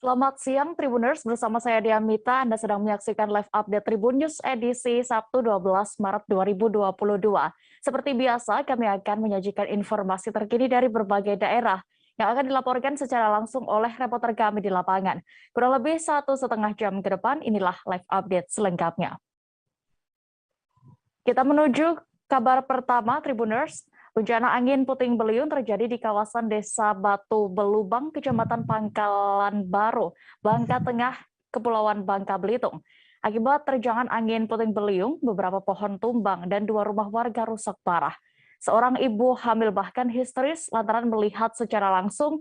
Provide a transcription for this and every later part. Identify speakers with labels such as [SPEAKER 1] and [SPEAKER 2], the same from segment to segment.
[SPEAKER 1] Selamat siang Tribuners, bersama saya Diamita. Anda sedang menyaksikan live update Tribun News edisi Sabtu 12 Maret 2022. Seperti biasa, kami akan menyajikan informasi terkini dari berbagai daerah yang akan dilaporkan secara langsung oleh reporter kami di lapangan. Kurang lebih 1,5 jam ke depan, inilah live update selengkapnya. Kita menuju kabar pertama Tribuners. Bencana angin puting beliung terjadi di kawasan Desa Batu Belubang, Kecamatan Pangkalan Baru, Bangka Tengah, Kepulauan Bangka Belitung. Akibat terjangan angin puting beliung, beberapa pohon tumbang dan 2 rumah warga rusak parah. Seorang ibu hamil bahkan histeris lantaran melihat secara langsung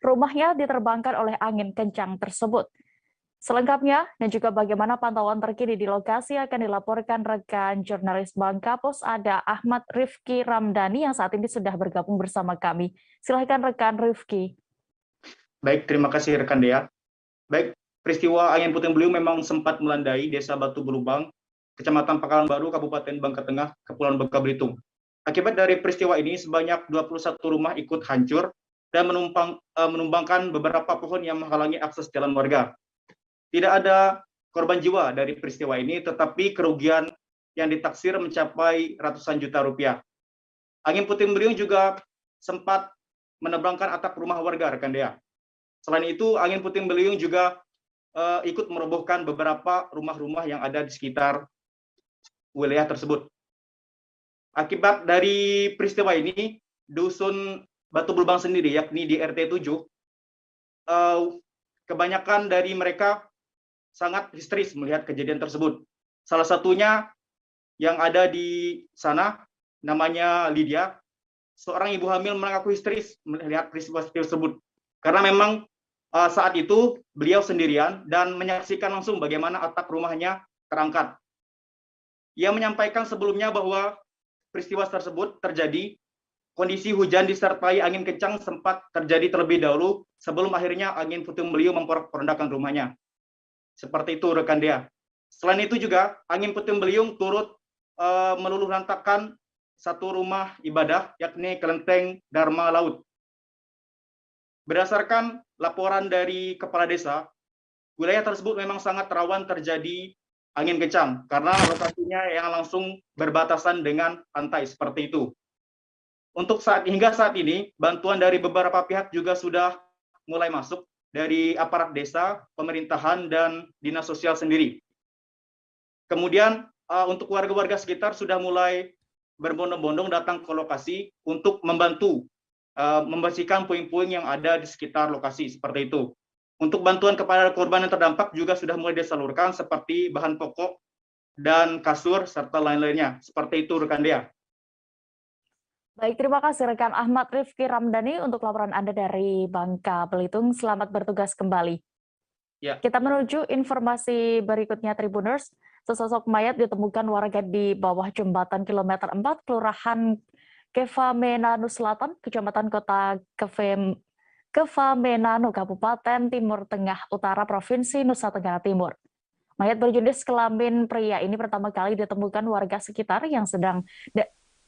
[SPEAKER 1] rumahnya diterbangkan oleh angin kencang tersebut. Selengkapnya dan juga bagaimana pantauan terkini di lokasi akan dilaporkan rekan jurnalis Bangka Pos, ada Ahmad Rifki Ramdhani yang saat ini sudah bergabung bersama kami. Silakan rekan Rifki.
[SPEAKER 2] Baik, terima kasih rekan Dea. Baik, peristiwa angin puting beliung memang sempat melandai Desa Batu Belubang, Kecamatan Pangkalan Baru, Kabupaten Bangka Tengah, Kepulauan Bangka Belitung. Akibat dari peristiwa ini, sebanyak 21 rumah ikut hancur dan menumbangkan beberapa pohon yang menghalangi akses jalan warga. Tidak ada korban jiwa dari peristiwa ini, tetapi kerugian yang ditaksir mencapai ratusan juta rupiah. Angin puting beliung juga sempat menebangkan atap rumah warga, rekan Dea. Selain itu, angin puting beliung juga ikut merobohkan beberapa rumah-rumah yang ada di sekitar wilayah tersebut. Akibat dari peristiwa ini, Dusun Batu Belubang sendiri, yakni di RT 7, kebanyakan dari mereka sangat histeris melihat kejadian tersebut. Salah satunya yang ada di sana, namanya Lydia, seorang ibu hamil mengaku histeris melihat peristiwa tersebut. Karena memang saat itu beliau sendirian dan menyaksikan langsung bagaimana atap rumahnya terangkat. Ia menyampaikan sebelumnya bahwa peristiwa tersebut terjadi, kondisi hujan disertai angin kencang sempat terjadi terlebih dahulu sebelum akhirnya angin puting beliung memporak-porandakan rumahnya. Seperti itu rekan Dea. Selain itu juga angin puting beliung turut meluluh lantakkan satu rumah ibadah, yakni Kelenteng Dharma Laut. Berdasarkan laporan dari kepala desa, wilayah tersebut memang sangat rawan terjadi angin kencang karena lokasinya yang langsung berbatasan dengan pantai seperti itu. Untuk hingga saat ini, bantuan dari beberapa pihak juga sudah mulai masuk dari aparat desa, pemerintahan, dan dinas sosial sendiri. Kemudian untuk warga-warga sekitar sudah mulai berbondong-bondong datang ke lokasi untuk membantu membersihkan puing-puing yang ada di sekitar lokasi, seperti itu. Untuk bantuan kepada korban yang terdampak juga sudah mulai disalurkan seperti bahan pokok dan kasur serta lain-lainnya. Seperti itu rekan Dea.
[SPEAKER 1] Baik, terima kasih rekan Ahmad Rifki Ramdhani untuk laporan Anda dari Bangka Belitung. Selamat bertugas kembali. Ya. Kita menuju informasi berikutnya Tribuners. Sesosok mayat ditemukan warga di bawah jembatan kilometer 4 Kelurahan Kevamenanu Selatan, Kecamatan Kota Kevamenanu, Kabupaten Timur Tengah Utara, Provinsi Nusa Tenggara Timur. Mayat berjenis kelamin pria ini pertama kali ditemukan warga sekitar yang sedang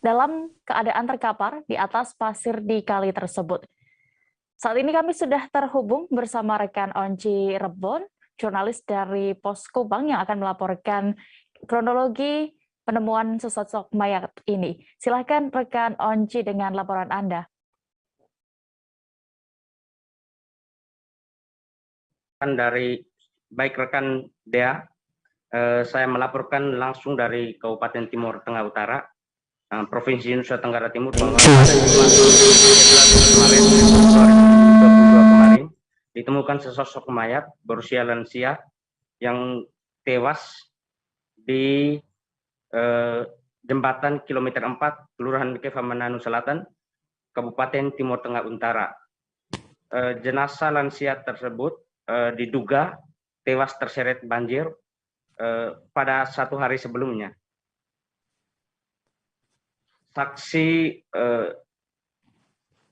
[SPEAKER 1] dalam keadaan terkapar di atas pasir di kali tersebut. Saat ini kami sudah terhubung bersama rekan Onci Rebon, jurnalis dari Posko Bank yang akan melaporkan kronologi penemuan sesosok mayat ini. Silakan rekan Onci dengan laporan Anda.
[SPEAKER 3] Baik rekan Dea, saya melaporkan langsung dari Kabupaten Timur Tengah Utara, Provinsi Nusa Tenggara Timur, bahwa pada Jumat 11 Maret 2022 kemarin ditemukan sesosok mayat berusia lansia yang tewas di jembatan kilometer 4 Kelurahan Kevamenanu Selatan, Kabupaten Timur Tengah Utara. Jenazah lansia tersebut diduga tewas terseret banjir pada 1 hari sebelumnya. Saksi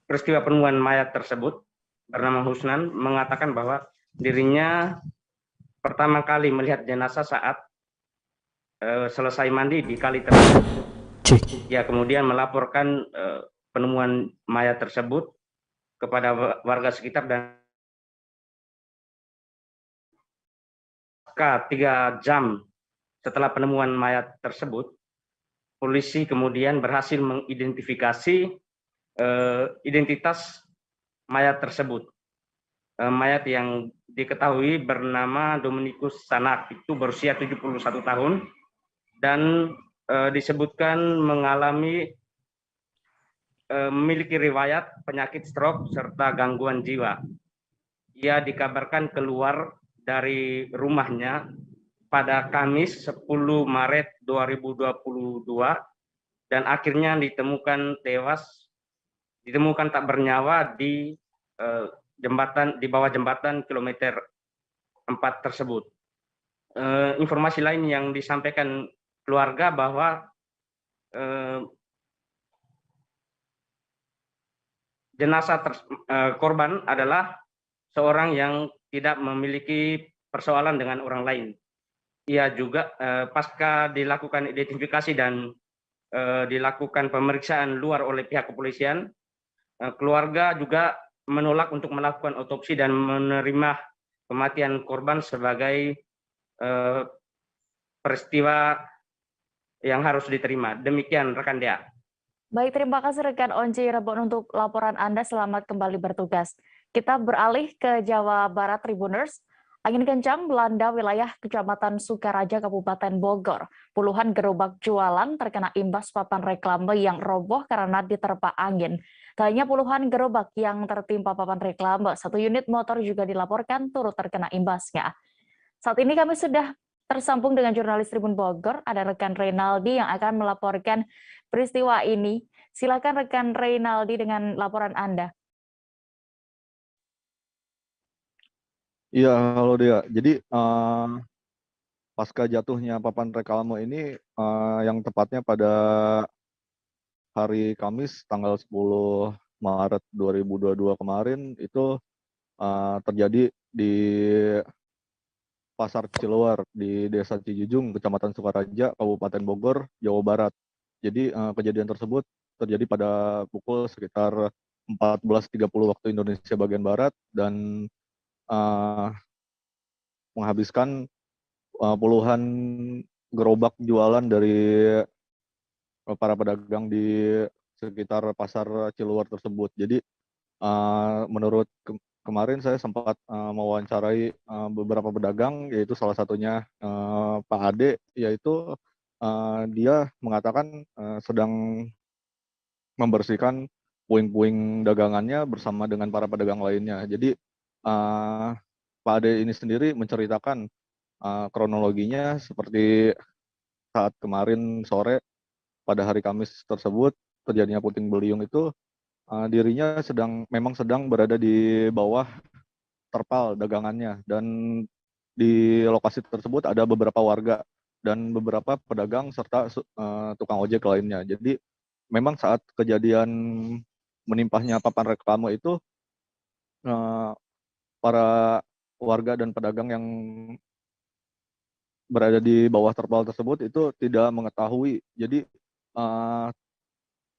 [SPEAKER 3] peristiwa penemuan mayat tersebut bernama Husnan mengatakan bahwa dirinya pertama kali melihat jenazah saat selesai mandi di kali tersebut. Ya, kemudian melaporkan penemuan mayat tersebut kepada warga sekitar dan pasca 3 jam setelah penemuan mayat tersebut, polisi kemudian berhasil mengidentifikasi identitas mayat tersebut. Mayat yang diketahui bernama Dominikus Sanak, itu berusia 71 tahun dan disebutkan memiliki riwayat penyakit stroke serta gangguan jiwa. Ia dikabarkan keluar dari rumahnya pada Kamis 10 Maret 2022 dan akhirnya ditemukan tak bernyawa di bawah jembatan kilometer 4 tersebut. Informasi lain yang disampaikan keluarga bahwa jenazah korban adalah seorang yang tidak memiliki persoalan dengan orang lain. Ia juga pasca dilakukan identifikasi dan dilakukan pemeriksaan luar oleh pihak kepolisian, keluarga juga menolak untuk melakukan otopsi dan menerima kematian korban sebagai peristiwa yang harus diterima. Demikian rekan Dea.
[SPEAKER 1] Baik, terima kasih rekan Onci Rebon untuk laporan Anda. Selamat kembali bertugas. Kita beralih ke Jawa Barat, Tribuners. Angin kencang melanda wilayah Kecamatan Sukaraja, Kabupaten Bogor. Puluhan gerobak jualan terkena imbas papan reklame yang roboh karena diterpa angin. Tak hanya puluhan gerobak yang tertimpa papan reklame, 1 unit motor juga dilaporkan turut terkena imbasnya. Saat ini kami sudah tersambung dengan jurnalis Tribun Bogor, ada rekan Reynaldi yang akan melaporkan peristiwa ini. Silakan rekan Reynaldi dengan laporan Anda.
[SPEAKER 4] Iya, halo Dea. Jadi pasca jatuhnya papan reklame ini yang tepatnya pada hari Kamis tanggal 10 Maret 2022 kemarin itu terjadi di Pasar Ciluar di Desa Cijujung, Kecamatan Sukaraja, Kabupaten Bogor, Jawa Barat. Jadi kejadian tersebut terjadi pada pukul sekitar 14.30 waktu Indonesia bagian Barat dan menghabiskan puluhan gerobak jualan dari para pedagang di sekitar Pasar Ciluar tersebut. Jadi menurut kemarin saya sempat mewawancarai beberapa pedagang, yaitu salah satunya Pak Ade, yaitu dia mengatakan sedang membersihkan puing-puing dagangannya bersama dengan para pedagang lainnya. Jadi Pak Ade ini sendiri menceritakan kronologinya seperti saat kemarin sore pada hari Kamis tersebut terjadinya puting beliung itu dirinya memang sedang berada di bawah terpal dagangannya dan di lokasi tersebut ada beberapa warga dan beberapa pedagang serta tukang ojek lainnya. Jadi memang saat kejadian menimpahnya papan reklame itu para warga dan pedagang yang berada di bawah terpal tersebut itu tidak mengetahui. Jadi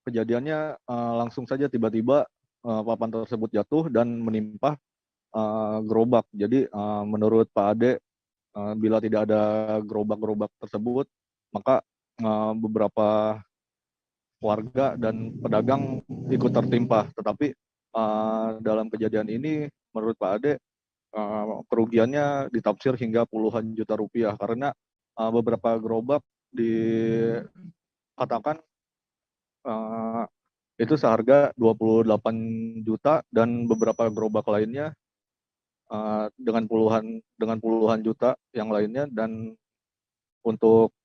[SPEAKER 4] kejadiannya langsung saja tiba-tiba papan tersebut jatuh dan menimpa gerobak. Jadi menurut Pak Ade, bila tidak ada gerobak-gerobak tersebut, maka beberapa warga dan pedagang ikut tertimpa. Tetapi dalam kejadian ini, menurut Pak Ade, kerugiannya ditafsir hingga puluhan juta rupiah karena beberapa gerobak dikatakan itu seharga 28 juta dan beberapa gerobak lainnya dengan puluhan juta yang lainnya. Dan untuk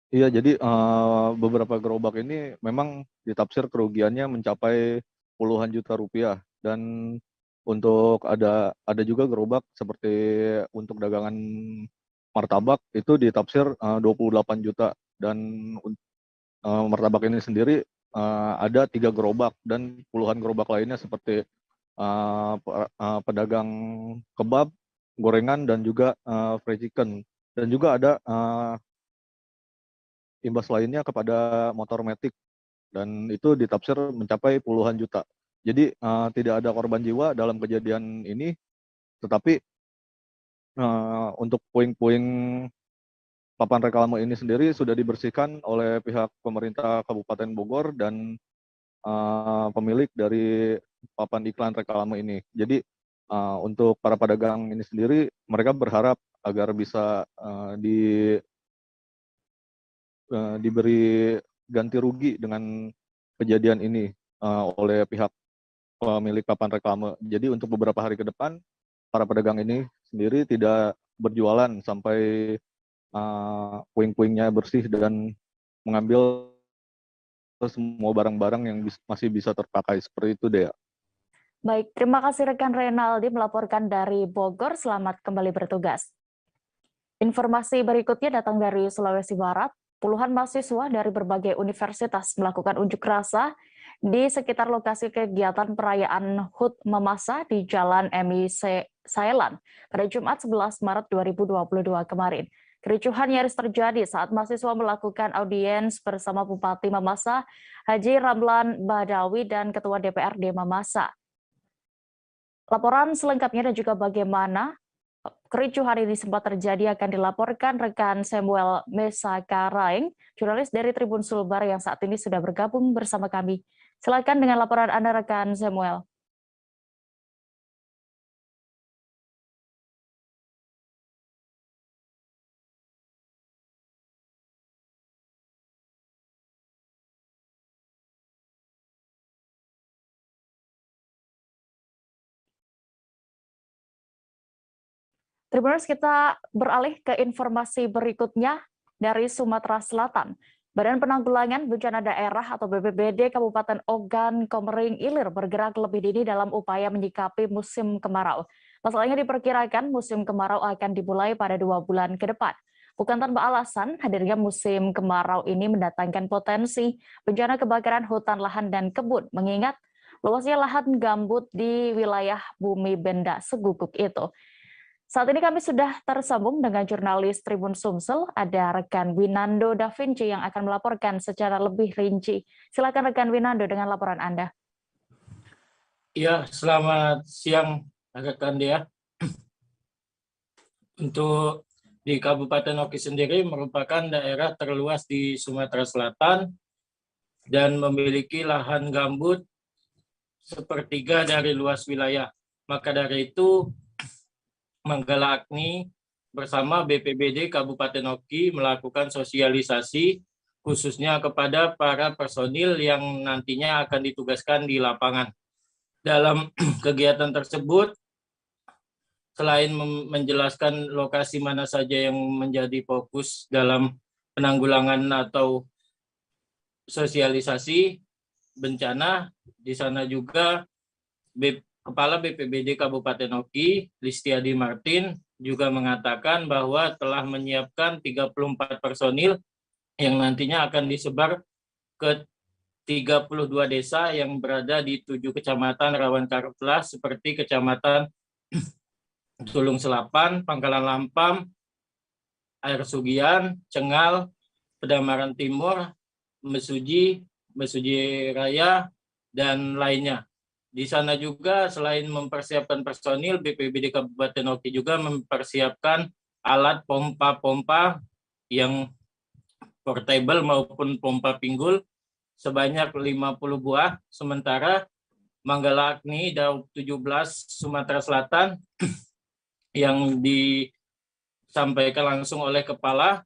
[SPEAKER 4] iya, jadi beberapa gerobak ini memang ditafsir kerugiannya mencapai puluhan juta rupiah dan untuk ada juga gerobak seperti untuk dagangan martabak itu ditafsir 28 juta, dan martabak ini sendiri ada 3 gerobak dan puluhan gerobak lainnya seperti pedagang kebab, gorengan, dan juga fried chicken, dan juga ada imbas lainnya kepada motor metik, dan itu ditafsir mencapai puluhan juta. Jadi tidak ada korban jiwa dalam kejadian ini, tetapi untuk puing-puing papan reklame ini sendiri sudah dibersihkan oleh pihak pemerintah Kabupaten Bogor dan pemilik dari papan iklan reklame ini. Jadi untuk para pedagang ini sendiri, mereka berharap agar bisa diberi ganti rugi dengan kejadian ini oleh pihak pemilik papan reklame. Jadi untuk beberapa hari ke depan, para pedagang ini sendiri tidak berjualan sampai puing-puingnya bersih dan mengambil semua barang-barang yang masih bisa terpakai. Seperti itu, Dea.
[SPEAKER 1] Baik, terima kasih rekan Renaldi melaporkan dari Bogor. Selamat kembali bertugas. Informasi berikutnya datang dari Sulawesi Barat. Puluhan mahasiswa dari berbagai universitas melakukan unjuk rasa di sekitar lokasi kegiatan perayaan HUT Mamasa di Jalan MI Sailan pada Jumat 11 Maret 2022 kemarin. Kericuhan nyaris terjadi saat mahasiswa melakukan audiens bersama Bupati Mamasa, Haji Ramlan Badawi, dan Ketua DPRD Mamasa. Laporan selengkapnya dan juga bagaimana kericuhan ini sempat terjadi akan dilaporkan rekan Samuel Mesa Karaing, jurnalis dari Tribun Sulbar yang saat ini sudah bergabung bersama kami. Silakan dengan laporan Anda, rekan Samuel. Tribuners, kita beralih ke informasi berikutnya dari Sumatera Selatan. Badan Penanggulangan Bencana Daerah atau BPBD Kabupaten Ogan Komering Ilir bergerak lebih dini dalam upaya menyikapi musim kemarau. Pasalnya diperkirakan musim kemarau akan dimulai pada 2 bulan ke depan. Bukan tanpa alasan, hadirnya musim kemarau ini mendatangkan potensi bencana kebakaran hutan, lahan, dan kebun, mengingat luasnya lahan gambut di wilayah Bumi Benda Seguguk itu. Saat ini kami sudah tersambung dengan jurnalis Tribun Sumsel, ada rekan Winando Da Vinci yang akan melaporkan secara lebih rinci. Silakan rekan Winando dengan laporan Anda.
[SPEAKER 5] Ya, selamat siang rekan Dea. Untuk di Kabupaten Oki sendiri merupakan daerah terluas di Sumatera Selatan dan memiliki lahan gambut sepertiga dari luas wilayah. Maka dari itu Manggala Agni bersama BPBD Kabupaten Oki melakukan sosialisasi khususnya kepada para personil yang nantinya akan ditugaskan di lapangan. Dalam kegiatan tersebut, selain menjelaskan lokasi mana saja yang menjadi fokus dalam penanggulangan atau sosialisasi bencana, di sana juga Kepala BPBD Kabupaten Oki, Listiadi Martin, juga mengatakan bahwa telah menyiapkan 34 personil yang nantinya akan disebar ke 32 desa yang berada di 7 kecamatan rawan karhutlah seperti Kecamatan Tulung Selapan, Pangkalan Lampam, Air Sugian, Cengal, Pedamaran Timur, Mesuji Raya, dan lainnya. Di sana juga selain mempersiapkan personil, BPBD Kabupaten Oki juga mempersiapkan alat pompa-pompa yang portable maupun pompa pinggul sebanyak 50 buah. Sementara Manggala Agni Daob 17 Sumatera Selatan yang disampaikan langsung oleh Kepala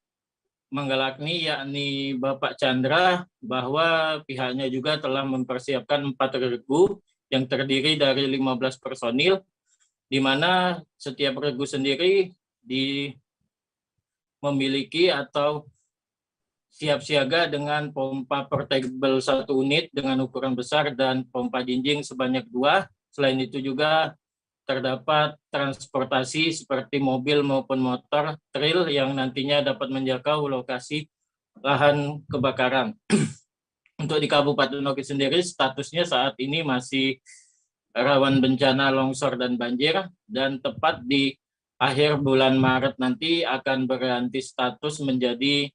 [SPEAKER 5] Manggala Agni yakni Bapak Chandra bahwa pihaknya juga telah mempersiapkan 4 regu yang terdiri dari 15 personil, di mana setiap regu sendiri memiliki atau siap siaga dengan pompa portable 1 unit dengan ukuran besar dan pompa jinjing sebanyak 2. Selain itu juga terdapat transportasi seperti mobil maupun motor trail yang nantinya dapat menjangkau lokasi lahan kebakaran. Untuk di Kabupaten Oki sendiri statusnya saat ini masih rawan bencana longsor dan banjir, dan tepat di akhir bulan Maret nanti akan berganti status menjadi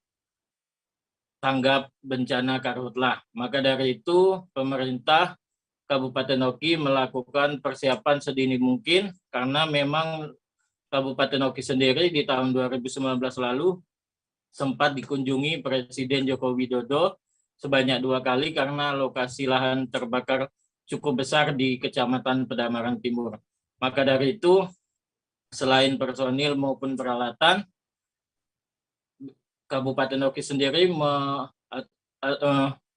[SPEAKER 5] tanggap bencana karhutlah. Maka dari itu pemerintah Kabupaten Oki melakukan persiapan sedini mungkin, karena memang Kabupaten Oki sendiri di tahun 2019 lalu sempat dikunjungi Presiden Joko Widodo sebanyak 2 kali karena lokasi lahan terbakar cukup besar di Kecamatan Pedamaran Timur. Maka dari itu, selain personil maupun peralatan, Kabupaten Oki sendiri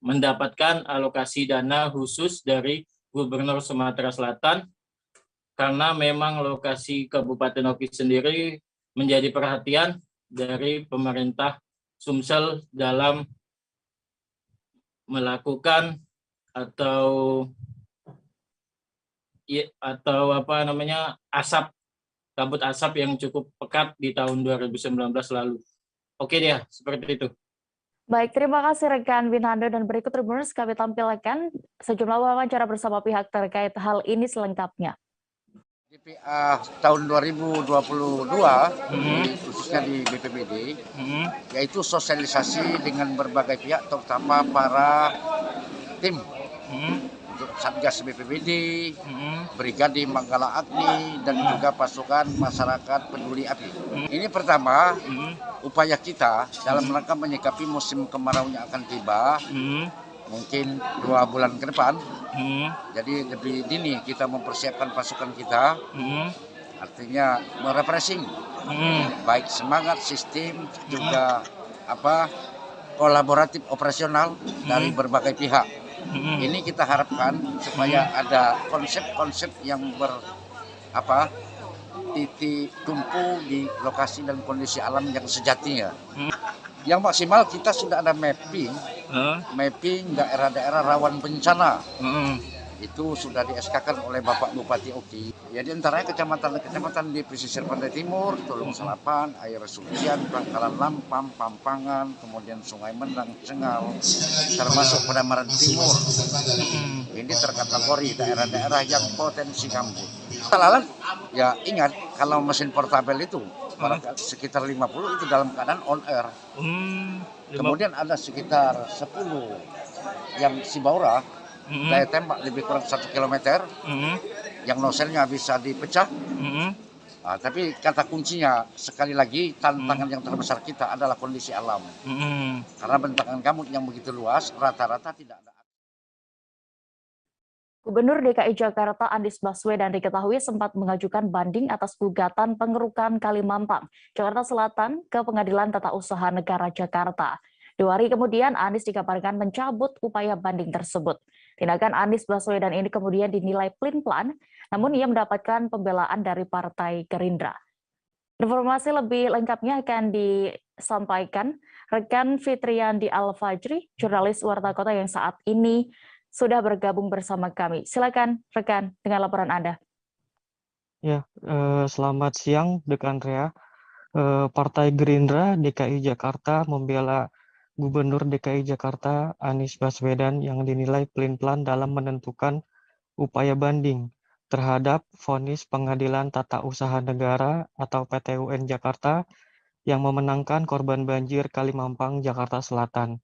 [SPEAKER 5] mendapatkan alokasi dana khusus dari Gubernur Sumatera Selatan, karena memang lokasi Kabupaten Oki sendiri menjadi perhatian dari pemerintah Sumsel dalam melakukan atau kabut asap yang cukup pekat di tahun 2019 lalu. Oke dia, seperti itu.
[SPEAKER 1] Baik, terima kasih rekan Winando, dan berikut Tribuners kami tampilkan sejumlah wawancara bersama pihak terkait hal ini selengkapnya.
[SPEAKER 6] Tahun 2022, khususnya di BPBD, yaitu sosialisasi dengan berbagai pihak, terutama para tim untuk Satgas BPBD, Brigade Manggala Agni, dan juga pasukan masyarakat peduli api. Ini pertama, upaya kita dalam rangka menyikapi musim kemarau yang akan tiba, mungkin 2 bulan ke depan. Jadi lebih dini kita mempersiapkan pasukan kita, artinya merefreshing, baik semangat, sistem, juga kolaboratif operasional dari berbagai pihak. Ini kita harapkan supaya ada konsep-konsep yang titik tumpu di lokasi dan kondisi alam yang sejatinya. Yang maksimal kita sudah ada mapping daerah-daerah rawan bencana. Itu sudah di-SK-kan oleh Bapak Bupati Oki. Ya, di antaranya kecamatan di pesisir pantai timur, Tulung Selapan, Air Sucian, Pangkalan Lampam, Pampangan, kemudian Sungai Mendang, Cengal, termasuk Pedamaran Timur. Ini terkategori daerah-daerah yang potensi gambut. Talalan, ya ingat kalau mesin portabel itu sekitar 50 itu dalam keadaan on air. Kemudian ada sekitar 10 yang Sibaura, daya tembak lebih kurang 1 km, yang noselnya bisa dipecah. Tapi kata kuncinya, sekali lagi, tantangan yang terbesar kita adalah kondisi alam. Karena bentangan gambut yang begitu luas, rata-rata tidak ada.
[SPEAKER 1] Gubernur DKI Jakarta Anies Baswedan diketahui sempat mengajukan banding atas gugatan pengerukan Kalimampang, Jakarta Selatan ke Pengadilan Tata Usaha Negara Jakarta. 2 hari kemudian, Anies dikabarkan mencabut upaya banding tersebut. Tindakan Anies Baswedan ini kemudian dinilai pelin-pelan, namun ia mendapatkan pembelaan dari Partai Gerindra. Informasi lebih lengkapnya akan disampaikan rekan Fitriandi Al-Fajri, jurnalis Warta Kota yang saat ini sudah bergabung bersama kami. Silakan rekan dengan laporan Anda.
[SPEAKER 7] Ya, selamat siang rekan Rea. Partai Gerindra DKI Jakarta membela Gubernur DKI Jakarta Anies Baswedan yang dinilai pelin-pelan dalam menentukan upaya banding terhadap vonis Pengadilan Tata Usaha Negara atau PT-UN Jakarta yang memenangkan korban banjir Kalimampang, Jakarta Selatan.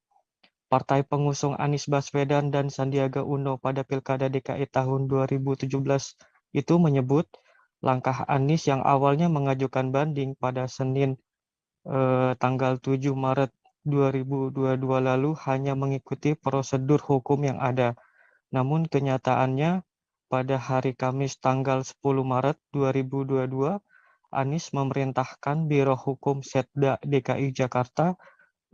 [SPEAKER 7] Partai pengusung Anies Baswedan dan Sandiaga Uno pada Pilkada DKI tahun 2017 itu menyebut langkah Anies yang awalnya mengajukan banding pada Senin tanggal 7 Maret 2022 lalu hanya mengikuti prosedur hukum yang ada. Namun kenyataannya pada hari Kamis tanggal 10 Maret 2022, Anies memerintahkan Biro Hukum Setda DKI Jakarta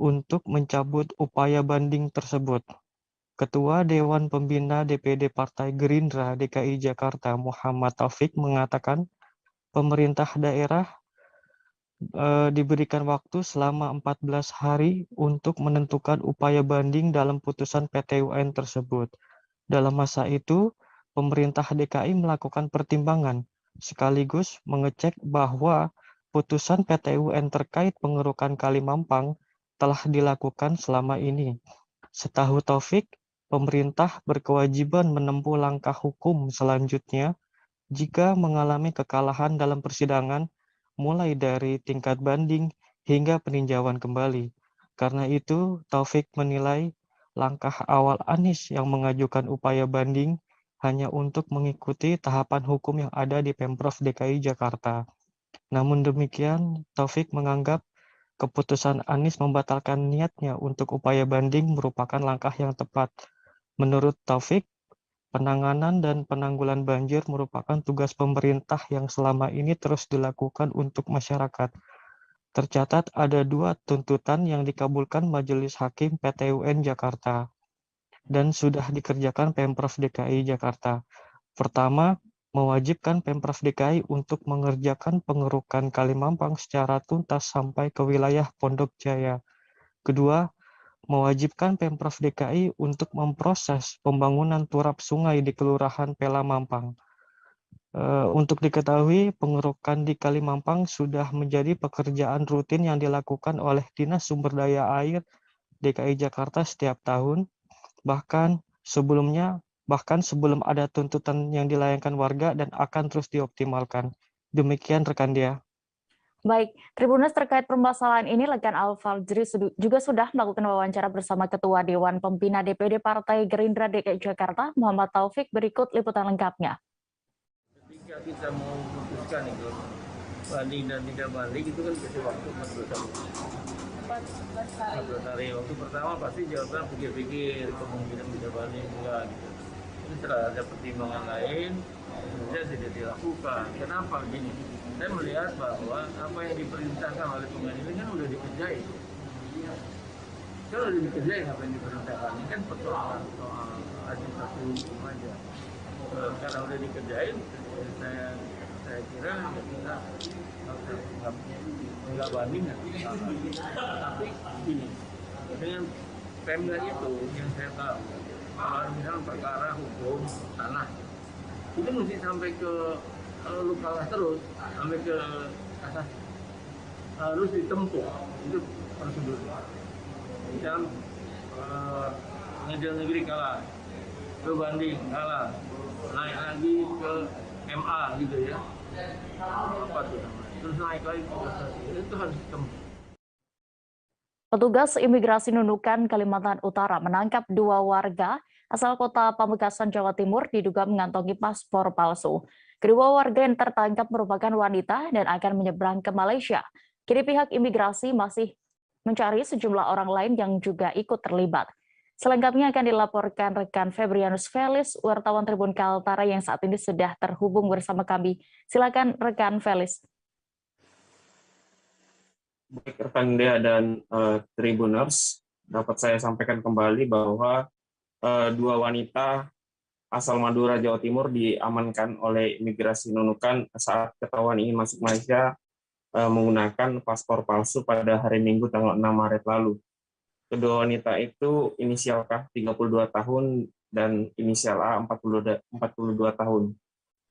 [SPEAKER 7] untuk mencabut upaya banding tersebut. Ketua Dewan Pembina DPD Partai Gerindra DKI Jakarta Muhammad Taufik mengatakan pemerintah daerah diberikan waktu selama 14 hari untuk menentukan upaya banding dalam putusan PT-UN tersebut. Dalam masa itu, pemerintah DKI melakukan pertimbangan sekaligus mengecek bahwa putusan PT UN terkait pengerukan Kali Mampang telah dilakukan selama ini. Setahu Taufik, pemerintah berkewajiban menempuh langkah hukum selanjutnya jika mengalami kekalahan dalam persidangan, mulai dari tingkat banding hingga peninjauan kembali. Karena itu, Taufik menilai langkah awal Anies yang mengajukan upaya banding hanya untuk mengikuti tahapan hukum yang ada di Pemprov DKI Jakarta. Namun demikian, Taufik menganggap keputusan Anies membatalkan niatnya untuk upaya banding merupakan langkah yang tepat. Menurut Taufik, penanganan dan penanggulan banjir merupakan tugas pemerintah yang selama ini terus dilakukan untuk masyarakat. Tercatat ada 2 tuntutan yang dikabulkan Majelis Hakim PT UN Jakarta dan sudah dikerjakan Pemprov DKI Jakarta. Pertama, mewajibkan Pemprov DKI untuk mengerjakan pengerukan Kali Mampang secara tuntas sampai ke wilayah Pondok Jaya. Kedua, mewajibkan Pemprov DKI untuk memproses pembangunan turap sungai di Kelurahan Pela Mampang. Untuk diketahui, pengerukan di Kali Mampang sudah menjadi pekerjaan rutin yang dilakukan oleh Dinas Sumber Daya Air DKI Jakarta setiap tahun, bahkan sebelum ada tuntutan yang dilayangkan warga dan akan terus dioptimalkan. Demikian rekan Dia.
[SPEAKER 1] Baik, Tribuners terkait permasalahan ini, Lekan Al-Fajri juga sudah melakukan wawancara bersama Ketua Dewan Pembina DPD Partai Gerindra DKI Jakarta, Muhammad Taufik. Berikut liputan lengkapnya.
[SPEAKER 5] Ketika kita mau memutuskan itu, banding dan tidak banding, itu kan butuh waktu 14 hari. Waktu pertama pasti jawaban pikir-pikir, kemungkinan bisa banding, enggak gitu. Ini setelah ada pertimbangan lain, kemudian tidak dilakukan. Kenapa gini? Saya melihat bahwa apa yang diperintahkan oleh pengadilan kan udah dikerjain. Kalau udah dikerjain apa yang diperintahkan, ini kan persoalan soal administrasi hukum aja. Karena udah dikerjain, saya kira ya kita nggak banding. Tapi gini, dengan Pemda itu yang saya tahu, kalau misalnya perkara hukum tanah, itu mesti sampai ke lu kalah terus sampai ke atas, harus ditempuh, itu prosedur. Misal pengadilan negeri kalah, ke banding kalah, naik lagi ke MA gitu ya, apa tuh namanya, terus naik lagi ke kasasi, itu harus ditempuh.
[SPEAKER 1] Petugas imigrasi Nunukan, Kalimantan Utara menangkap 2 warga asal kota Pamekasan, Jawa Timur diduga mengantongi paspor palsu. Kedua warga yang tertangkap merupakan wanita dan akan menyeberang ke Malaysia. Kini pihak imigrasi masih mencari sejumlah orang lain yang juga ikut terlibat. Selengkapnya akan dilaporkan rekan Febrianus Felis, wartawan Tribun Kaltara yang saat ini sudah terhubung bersama kami. Silakan rekan Felis.
[SPEAKER 8] Baik rekan Dea dan Tribuners, dapat saya sampaikan kembali bahwa 2 wanita asal Madura, Jawa Timur diamankan oleh imigrasi Nunukan saat ketahuan ingin masuk Malaysia menggunakan paspor palsu pada hari Minggu tanggal 6 Maret lalu. Kedua wanita itu inisial K 32 tahun dan inisial A 42 tahun.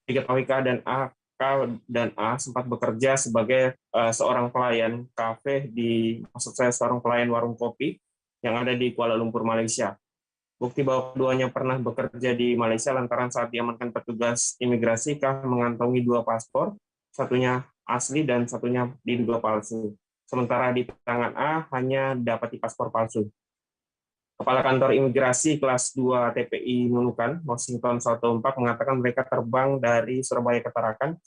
[SPEAKER 8] Diketahui K dan A sempat bekerja sebagai seorang pelayan kafe seorang pelayan warung kopi yang ada di Kuala Lumpur, Malaysia. Bukti bahwa keduanya pernah bekerja di Malaysia lantaran saat diamankan petugas imigrasi K mengantongi 2 paspor, satunya asli dan satunya diduga palsu. Sementara di tangan A hanya dapati paspor palsu. Kepala Kantor Imigrasi Kelas 2 TPI Nunukan, Washington Saltompak, mengatakan mereka terbang dari Surabaya ke Tarakan,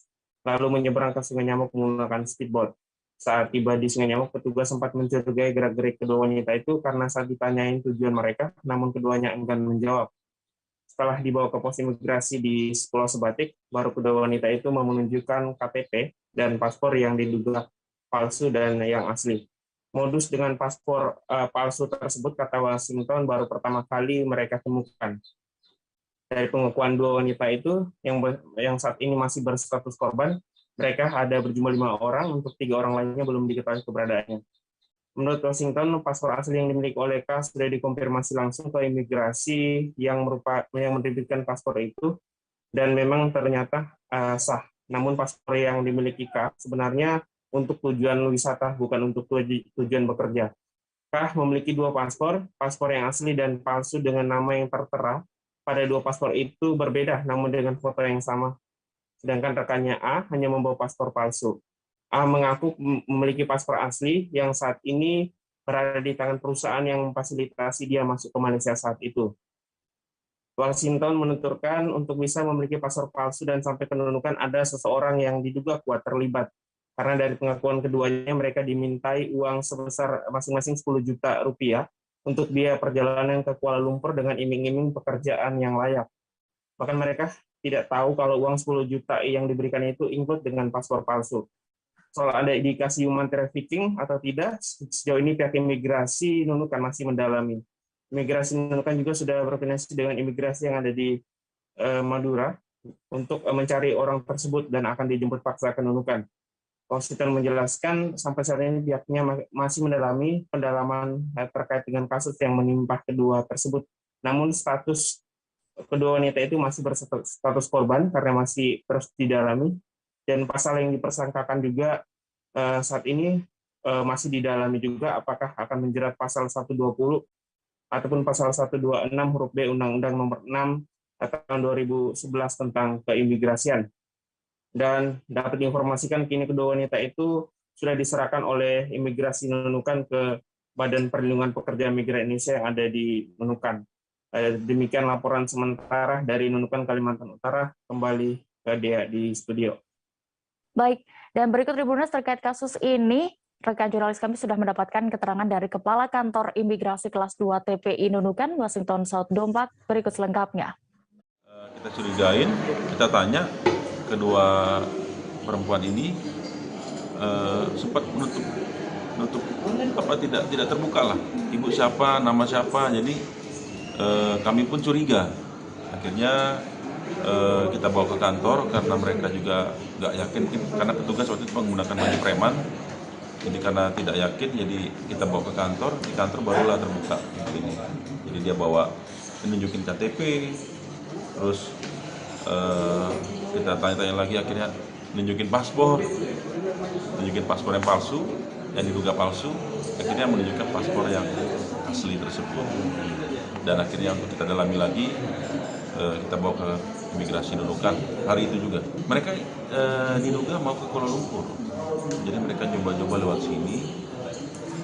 [SPEAKER 8] lalu menyeberang ke Sungai Nyamuk menggunakan speedboat. Saat tiba di Sungai Nyamuk, petugas sempat mencurigai gerak-gerik kedua wanita itu karena saat ditanyain tujuan mereka, namun keduanya enggan menjawab. Setelah dibawa ke pos imigrasi di Pulau Sebatik, baru kedua wanita itu menunjukkan KTP dan paspor yang diduga palsu dan yang asli. Modus dengan paspor palsu tersebut, kata Washington, baru pertama kali mereka temukan. Dari pengakuan 2 wanita itu yang saat ini masih berstatus korban, mereka ada berjumlah 5 orang, untuk 3 orang lainnya belum diketahui keberadaannya. Menurut Washington, paspor asli yang dimiliki oleh K sudah dikonfirmasi langsung ke imigrasi yang menerbitkan paspor itu, dan memang ternyata sah. namun paspor yang dimiliki K sebenarnya untuk tujuan wisata, bukan untuk tujuan bekerja. K memiliki 2 paspor, paspor yang asli dan palsu dengan nama yang tertera. Pada 2 paspor itu berbeda, namun dengan foto yang sama. Sedangkan rekannya A hanya membawa paspor palsu. A mengaku memiliki paspor asli yang saat ini berada di tangan perusahaan yang memfasilitasi dia masuk ke Malaysia saat itu. Washington menuturkan untuk bisa memiliki paspor palsu dan sampai kedudukan ada seseorang yang diduga kuat terlibat. Karena dari pengakuan keduanya mereka dimintai uang sebesar masing-masing 10 juta rupiah untuk biaya perjalanan ke Kuala Lumpur dengan iming-iming pekerjaan yang layak. Bahkan mereka tidak tahu kalau uang 10 juta yang diberikan itu include dengan paspor palsu. Soal ada indikasi human trafficking atau tidak, sejauh ini pihak imigrasi Nunukan masih mendalami. Imigrasi Nunukan juga sudah berkoordinasi dengan imigrasi yang ada di Madura untuk mencari orang tersebut dan akan dijemput paksa ke Nunukan. Washington menjelaskan sampai saat ini pihaknya masih mendalami pendalaman terkait dengan kasus yang menimpa kedua tersebut. Namun status kedua wanita itu masih berstatus korban karena masih terus didalami, dan pasal yang dipersangkakan juga saat ini masih didalami juga apakah akan menjerat pasal 120 ataupun pasal 126 huruf B Undang-Undang Nomor 6 tahun 2011 tentang keimigrasian. Dan dapat diinformasikan kini kedua wanita itu sudah diserahkan oleh imigrasi Nunukan ke Badan Perlindungan Pekerja Migran Indonesia yang ada di Nunukan. Demikian laporan sementara dari Nunukan, Kalimantan Utara. Kembali ke Dea di studio.
[SPEAKER 1] Baik, dan berikut Tribuners terkait kasus ini, rekan jurnalis kami sudah mendapatkan keterangan dari Kepala Kantor Imigrasi Kelas 2 TPI Nunukan, Washington South Dompak. Berikut selengkapnya.
[SPEAKER 9] Kita curigain, kita tanya kedua perempuan ini sempat menutup apa tidak terbuka lah, ibu siapa, nama siapa, jadi kami pun curiga. Akhirnya kita bawa ke kantor karena mereka juga nggak yakin, karena petugas waktu itu menggunakan baju preman, jadi karena tidak yakin, jadi kita bawa ke kantor, di kantor barulah terbuka ini. Jadi dia bawa, menunjukin KTP, terus kita tanya-tanya lagi, akhirnya nunjukin paspor yang palsu, yang diduga palsu, akhirnya menunjukkan paspor yang asli tersebut. Dan akhirnya untuk kita dalami lagi, kita bawa ke imigrasi Nunukan hari itu juga. Mereka diduga mau ke Kuala Lumpur, jadi mereka coba-coba lewat sini.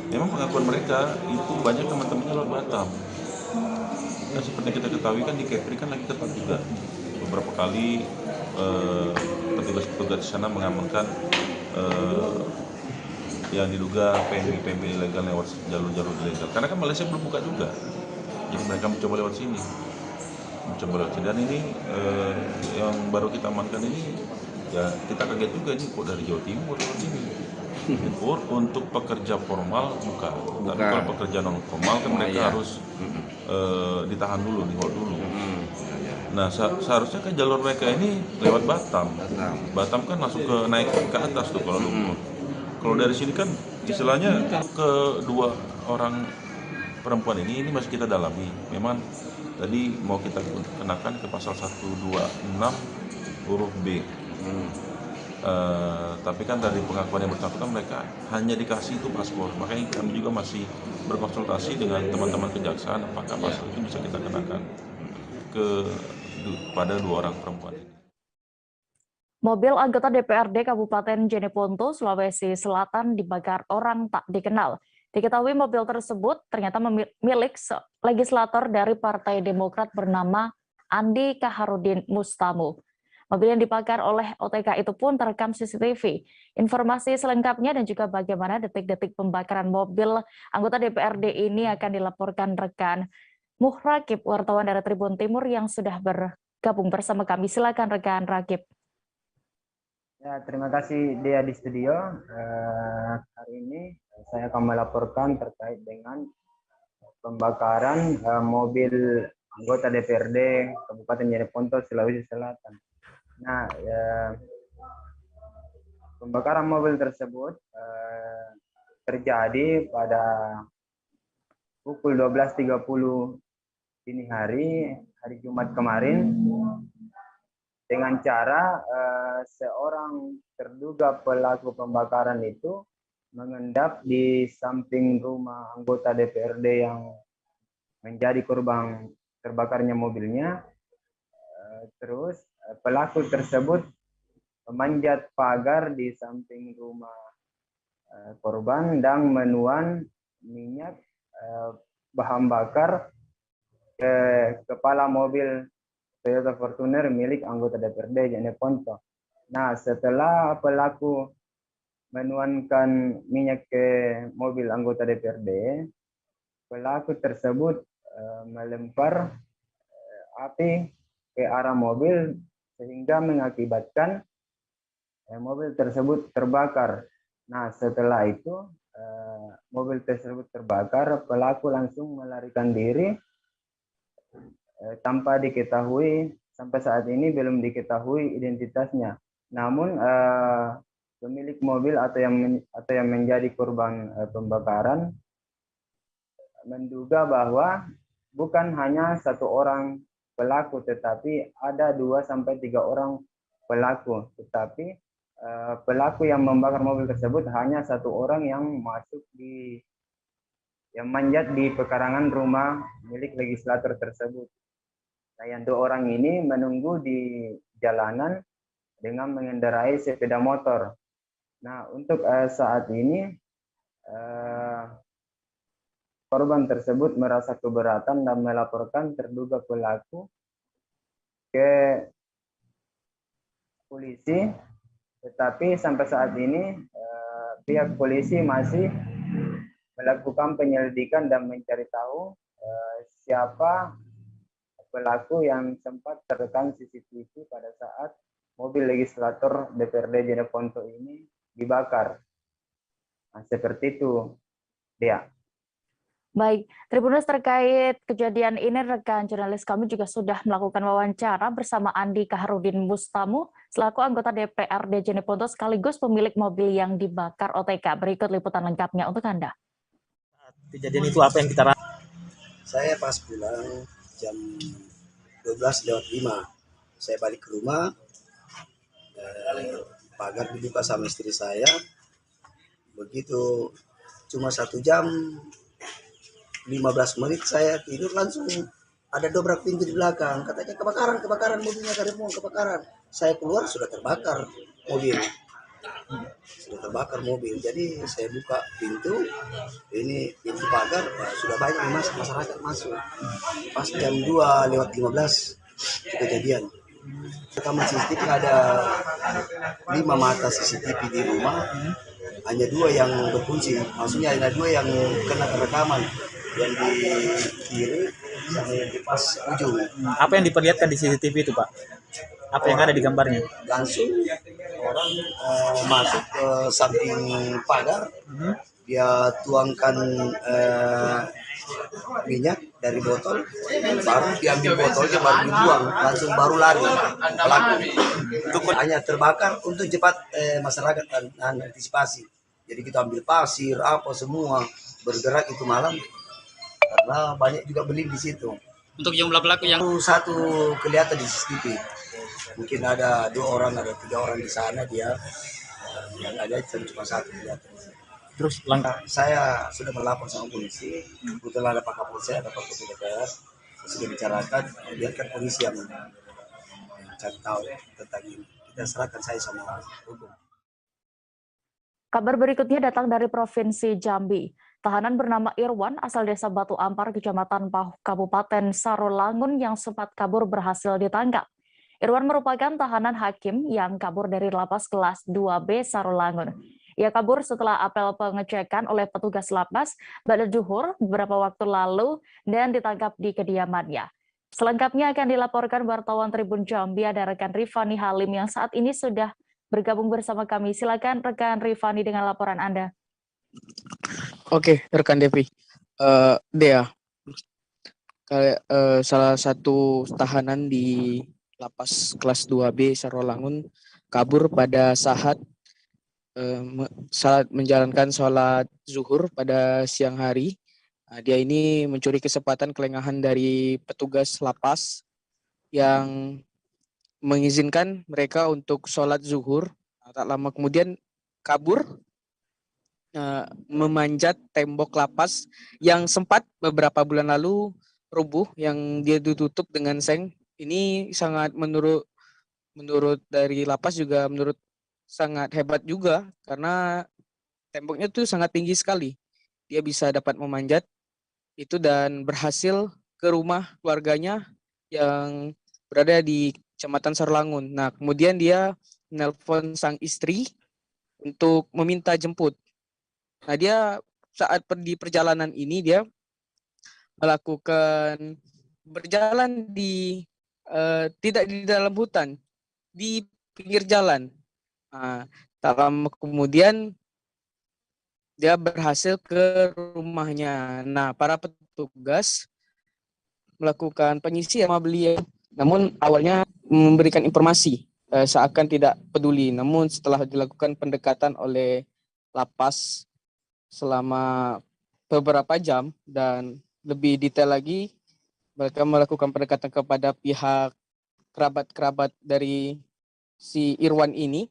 [SPEAKER 9] Memang pengakuan mereka itu banyak teman-temannya lewat Batam. Dan seperti kita ketahui kan di Kepri kan lagi ketat juga. Beberapa kali petugas-petugas di sana mengamankan yang diduga PMI ilegal lewat jalur-jalur ilegal. Karena kan Malaysia belum buka juga, jadi mereka mencoba lewat sini. Dan ini yang baru kita amankan ini, ya kita kaget juga nih, kok dari Jawa Timur lewat sini. Untuk pekerja formal bukan. Tapi kalau pekerja non formal kan mereka harus ditahan dulu, di-hold dulu. Nah seharusnya kan jalur mereka ini lewat Batam. Batam kan masuk naik ke atas tuh kalau Lumpur. Kalau dari sini kan istilahnya kedua orang perempuan ini masih kita dalami. Memang tadi mau kita kenakan ke pasal 126 huruf B. Tapi kan dari pengakuan yang bersangkutan mereka hanya dikasih itu paspor. Makanya kami juga masih berkonsultasi dengan teman-teman kejaksaan apakah pasal itu bisa kita kenakan pada dua orang perempuan ini.
[SPEAKER 1] Mobil anggota DPRD Kabupaten Jeneponto, Sulawesi Selatan dibakar orang tak dikenal. Diketahui mobil tersebut ternyata milik legislator dari Partai Demokrat bernama Andi Kaharudin Mustamu. Mobil yang dibakar oleh OTK itu pun terekam CCTV. Informasi selengkapnya dan juga bagaimana detik-detik pembakaran mobil anggota DPRD ini akan dilaporkan rekan Muhrakib, wartawan dari Tribun Timur yang sudah bergabung bersama kami. Silakan rekan Rakib.
[SPEAKER 10] Ya, terima kasih Dea di studio. Hari ini saya akan melaporkan terkait dengan pembakaran mobil anggota DPRD Kabupaten Jeneponto, Sulawesi Selatan. Nah, pembakaran mobil tersebut terjadi pada pukul 12.30 dini hari Jumat kemarin dengan cara seorang terduga pelaku pembakaran itu mengendap di samping rumah anggota DPRD yang menjadi korban terbakarnya mobilnya. Terus pelaku tersebut memanjat pagar di samping rumah korban dan menuang minyak bahan bakar ke kepala mobil Toyota Fortuner milik anggota DPRD Jane Ponto. Nah, setelah pelaku menuangkan minyak ke mobil anggota DPRD, pelaku tersebut melempar api ke arah mobil sehingga mengakibatkan mobil tersebut terbakar. Nah, setelah itu mobil tersebut terbakar, pelaku langsung melarikan diri tanpa diketahui, sampai saat ini belum diketahui identitasnya. Namun pemilik mobil atau yang menjadi korban pembakaran menduga bahwa bukan hanya satu orang pelaku, tetapi ada 2 sampai 3 orang pelaku. Tetapi pelaku yang membakar mobil tersebut hanya satu orang yang manjat di pekarangan rumah milik legislator tersebut. Nah, yang 2 orang ini menunggu di jalanan dengan mengendarai sepeda motor. Nah, untuk saat ini korban tersebut merasa keberatan dan melaporkan terduga pelaku ke polisi, tetapi sampai saat ini pihak polisi masih melakukan penyelidikan dan mencari tahu siapa pelaku yang sempat terekam CCTV pada saat mobil legislator DPRD Jane Ponto ini dibakar. Nah, seperti itu, Dea.
[SPEAKER 1] Baik, Tribuners, terkait kejadian ini rekan jurnalis kami juga sudah melakukan wawancara bersama Andi Kaharudin Mustamu selaku anggota DPRD Jane Ponto sekaligus pemilik mobil yang dibakar OTK. Berikut liputan lengkapnya untuk Anda.
[SPEAKER 11] Kejadian itu apa yang kita rasakan?
[SPEAKER 12] Saya pas pulang jam 12:05, saya balik ke rumah, pagar dibuka sama istri saya. Begitu cuma 1 jam 15 menit saya tidur, langsung ada dobrak pintu di belakang, katanya kebakaran mobilnya, kebakaran. Saya keluar sudah terbakar mobil. Jadi saya buka pintu, ini pintu pagar, sudah banyak masyarakat masuk. Pas jam 2:15 kejadian. Rekaman CCTV ada 5 mata CCTV di rumah, hanya 2 yang berfungsi, maksudnya hanya 2 yang kena rekaman, yang di kiri sama yang di pas ujung.
[SPEAKER 11] Apa yang diperlihatkan di CCTV itu, Pak? Apa yang ada di gambarnya?
[SPEAKER 12] Langsung orang masuk ke samping pagar, dia tuangkan minyak dari botol, baru diambil botolnya, baru dibuang, langsung baru lari pelaku. Itu hanya terbakar untuk cepat masyarakat antisipasi. Jadi kita ambil pasir, apa semua bergerak itu malam, karena banyak juga beli di situ.
[SPEAKER 11] Untuk jumlah pelaku yang
[SPEAKER 12] satu kelihatan di CCTV. Mungkin ada 2 orang, ada 3 orang di sana, dia yang ada cuma 1 kelihatan.
[SPEAKER 11] Terus langkah
[SPEAKER 12] saya sudah melapor sama polisi, kebetulan ada Pak Kapolsek, ada Pak Ketua DPR, sudah bicarakan, biarkan polisi yang cari tahu tentang ini. Kita serahkan saya sama hukum.
[SPEAKER 1] Kabar berikutnya datang dari Provinsi Jambi. Tahanan bernama Irwan asal desa Batu Ampar, Kecamatan Pauh, Kabupaten Sarolangun yang sempat kabur berhasil ditangkap. Irwan merupakan tahanan hakim yang kabur dari lapas kelas 2B Sarolangun. Ia kabur setelah apel pengecekan oleh petugas lapas pada zuhur beberapa waktu lalu dan ditangkap di kediamannya. Selengkapnya akan dilaporkan wartawan Tribun Jambi, ada rekan Rifani Halim yang saat ini sudah bergabung bersama kami. Silakan rekan Rifani dengan laporan Anda.
[SPEAKER 13] Oke, rekan Devi. Dea, salah satu tahanan di lapas kelas 2B Sarolangun kabur pada saat menjalankan sholat zuhur pada siang hari. Nah, dia ini mencuri kesempatan kelengahan dari petugas lapas yang mengizinkan mereka untuk sholat zuhur. Tak lama kemudian kabur memanjat tembok lapas yang sempat beberapa bulan lalu rubuh, yang dia ditutup dengan seng. Ini sangat menurut dari lapas juga menurut sangat hebat juga, karena temboknya tuh sangat tinggi sekali. Dia bisa dapat memanjat itu dan berhasil ke rumah keluarganya yang berada di Kecamatan Sarolangun. Nah, kemudian dia menelpon sang istri untuk meminta jemput. Nah, dia saat di perjalanan ini dia melakukan berjalan di tidak di dalam hutan, di pinggir jalan. Nah, tak lama kemudian dia berhasil ke rumahnya. Nah, para petugas melakukan penyisiran sama beliau. Namun awalnya memberikan informasi seakan tidak peduli. Namun setelah dilakukan pendekatan oleh lapas selama beberapa jam dan lebih detail lagi, mereka melakukan pendekatan kepada pihak kerabat-kerabat dari si Irwan ini.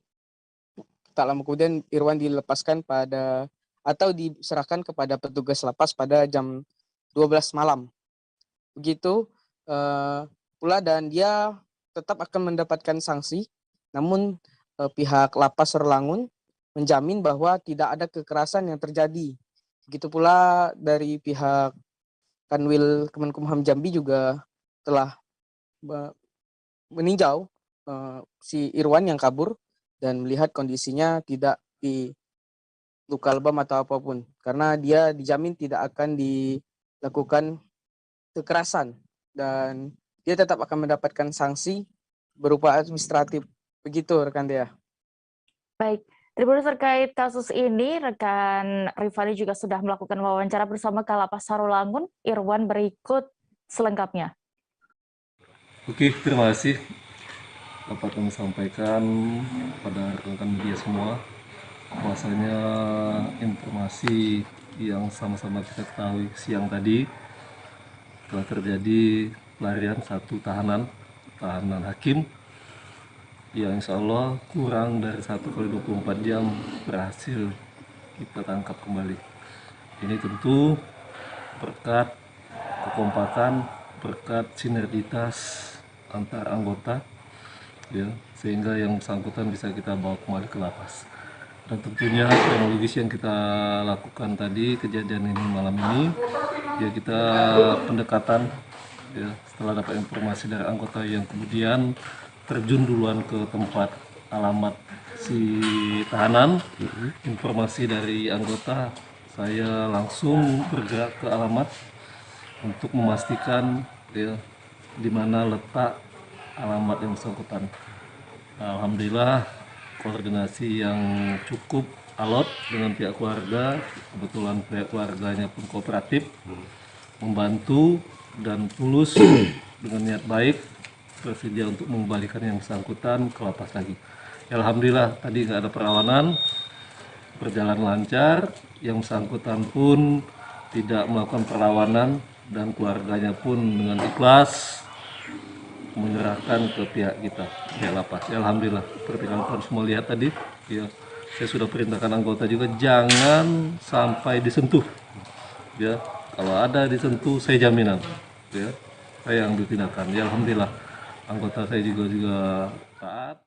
[SPEAKER 13] Tak lama kemudian Irwan dilepaskan atau diserahkan kepada petugas lapas pada jam 12 malam. Begitu pula, dan dia tetap akan mendapatkan sanksi. Namun pihak lapas Sarolangun menjamin bahwa tidak ada kekerasan yang terjadi. Begitu pula dari pihak Kanwil Kemenkumham Jambi juga telah meninjau si Irwan yang kabur dan melihat kondisinya tidak di luka lebam atau apapun, karena dia dijamin tidak akan dilakukan kekerasan dan dia tetap akan mendapatkan sanksi berupa administratif. Begitu rekan Dea.
[SPEAKER 1] Baik, Tribuners, terkait kasus ini, rekan Rifani juga sudah melakukan wawancara bersama Kalapas Sarolangun. Irwan, berikut selengkapnya.
[SPEAKER 14] Oke, terima kasih dapat kami sampaikan pada rekan media semua. Bahwasanya informasi yang sama-sama kita ketahui siang tadi telah terjadi pelarian satu tahanan hakim yang insya Allah kurang dari 1 kali 24 jam berhasil kita tangkap kembali. Ini tentu berkat kekompakan, berkat sinergitas antar anggota, ya, sehingga yang bersangkutan bisa kita bawa kembali ke lapas. Dan tentunya kronologis yang kita lakukan tadi, kejadian ini malam ini, ya kita pendekatan, ya, setelah dapat informasi dari anggota yang kemudian terjun duluan ke tempat alamat si tahanan. Informasi dari anggota, saya langsung bergerak ke alamat untuk memastikan, ya, di mana letak alamat yang bersangkutan. Alhamdulillah koordinasi yang cukup alot dengan pihak keluarga, kebetulan pihak keluarganya pun kooperatif, membantu dan tulus dengan niat baik bersedia untuk mengembalikan yang bersangkutan ke lapas lagi. Alhamdulillah tadi nggak ada perlawanan, berjalan lancar, yang bersangkutan pun tidak melakukan perlawanan dan keluarganya pun dengan ikhlas menyerahkan ke pihak kita, pihak lapas. Ya, alhamdulillah, seperti kalian semua lihat tadi, ya, saya sudah perintahkan anggota juga jangan sampai disentuh. Ya, kalau ada disentuh saya jaminan, ya, saya ambil tindakan. Ya, alhamdulillah, anggota saya juga taat.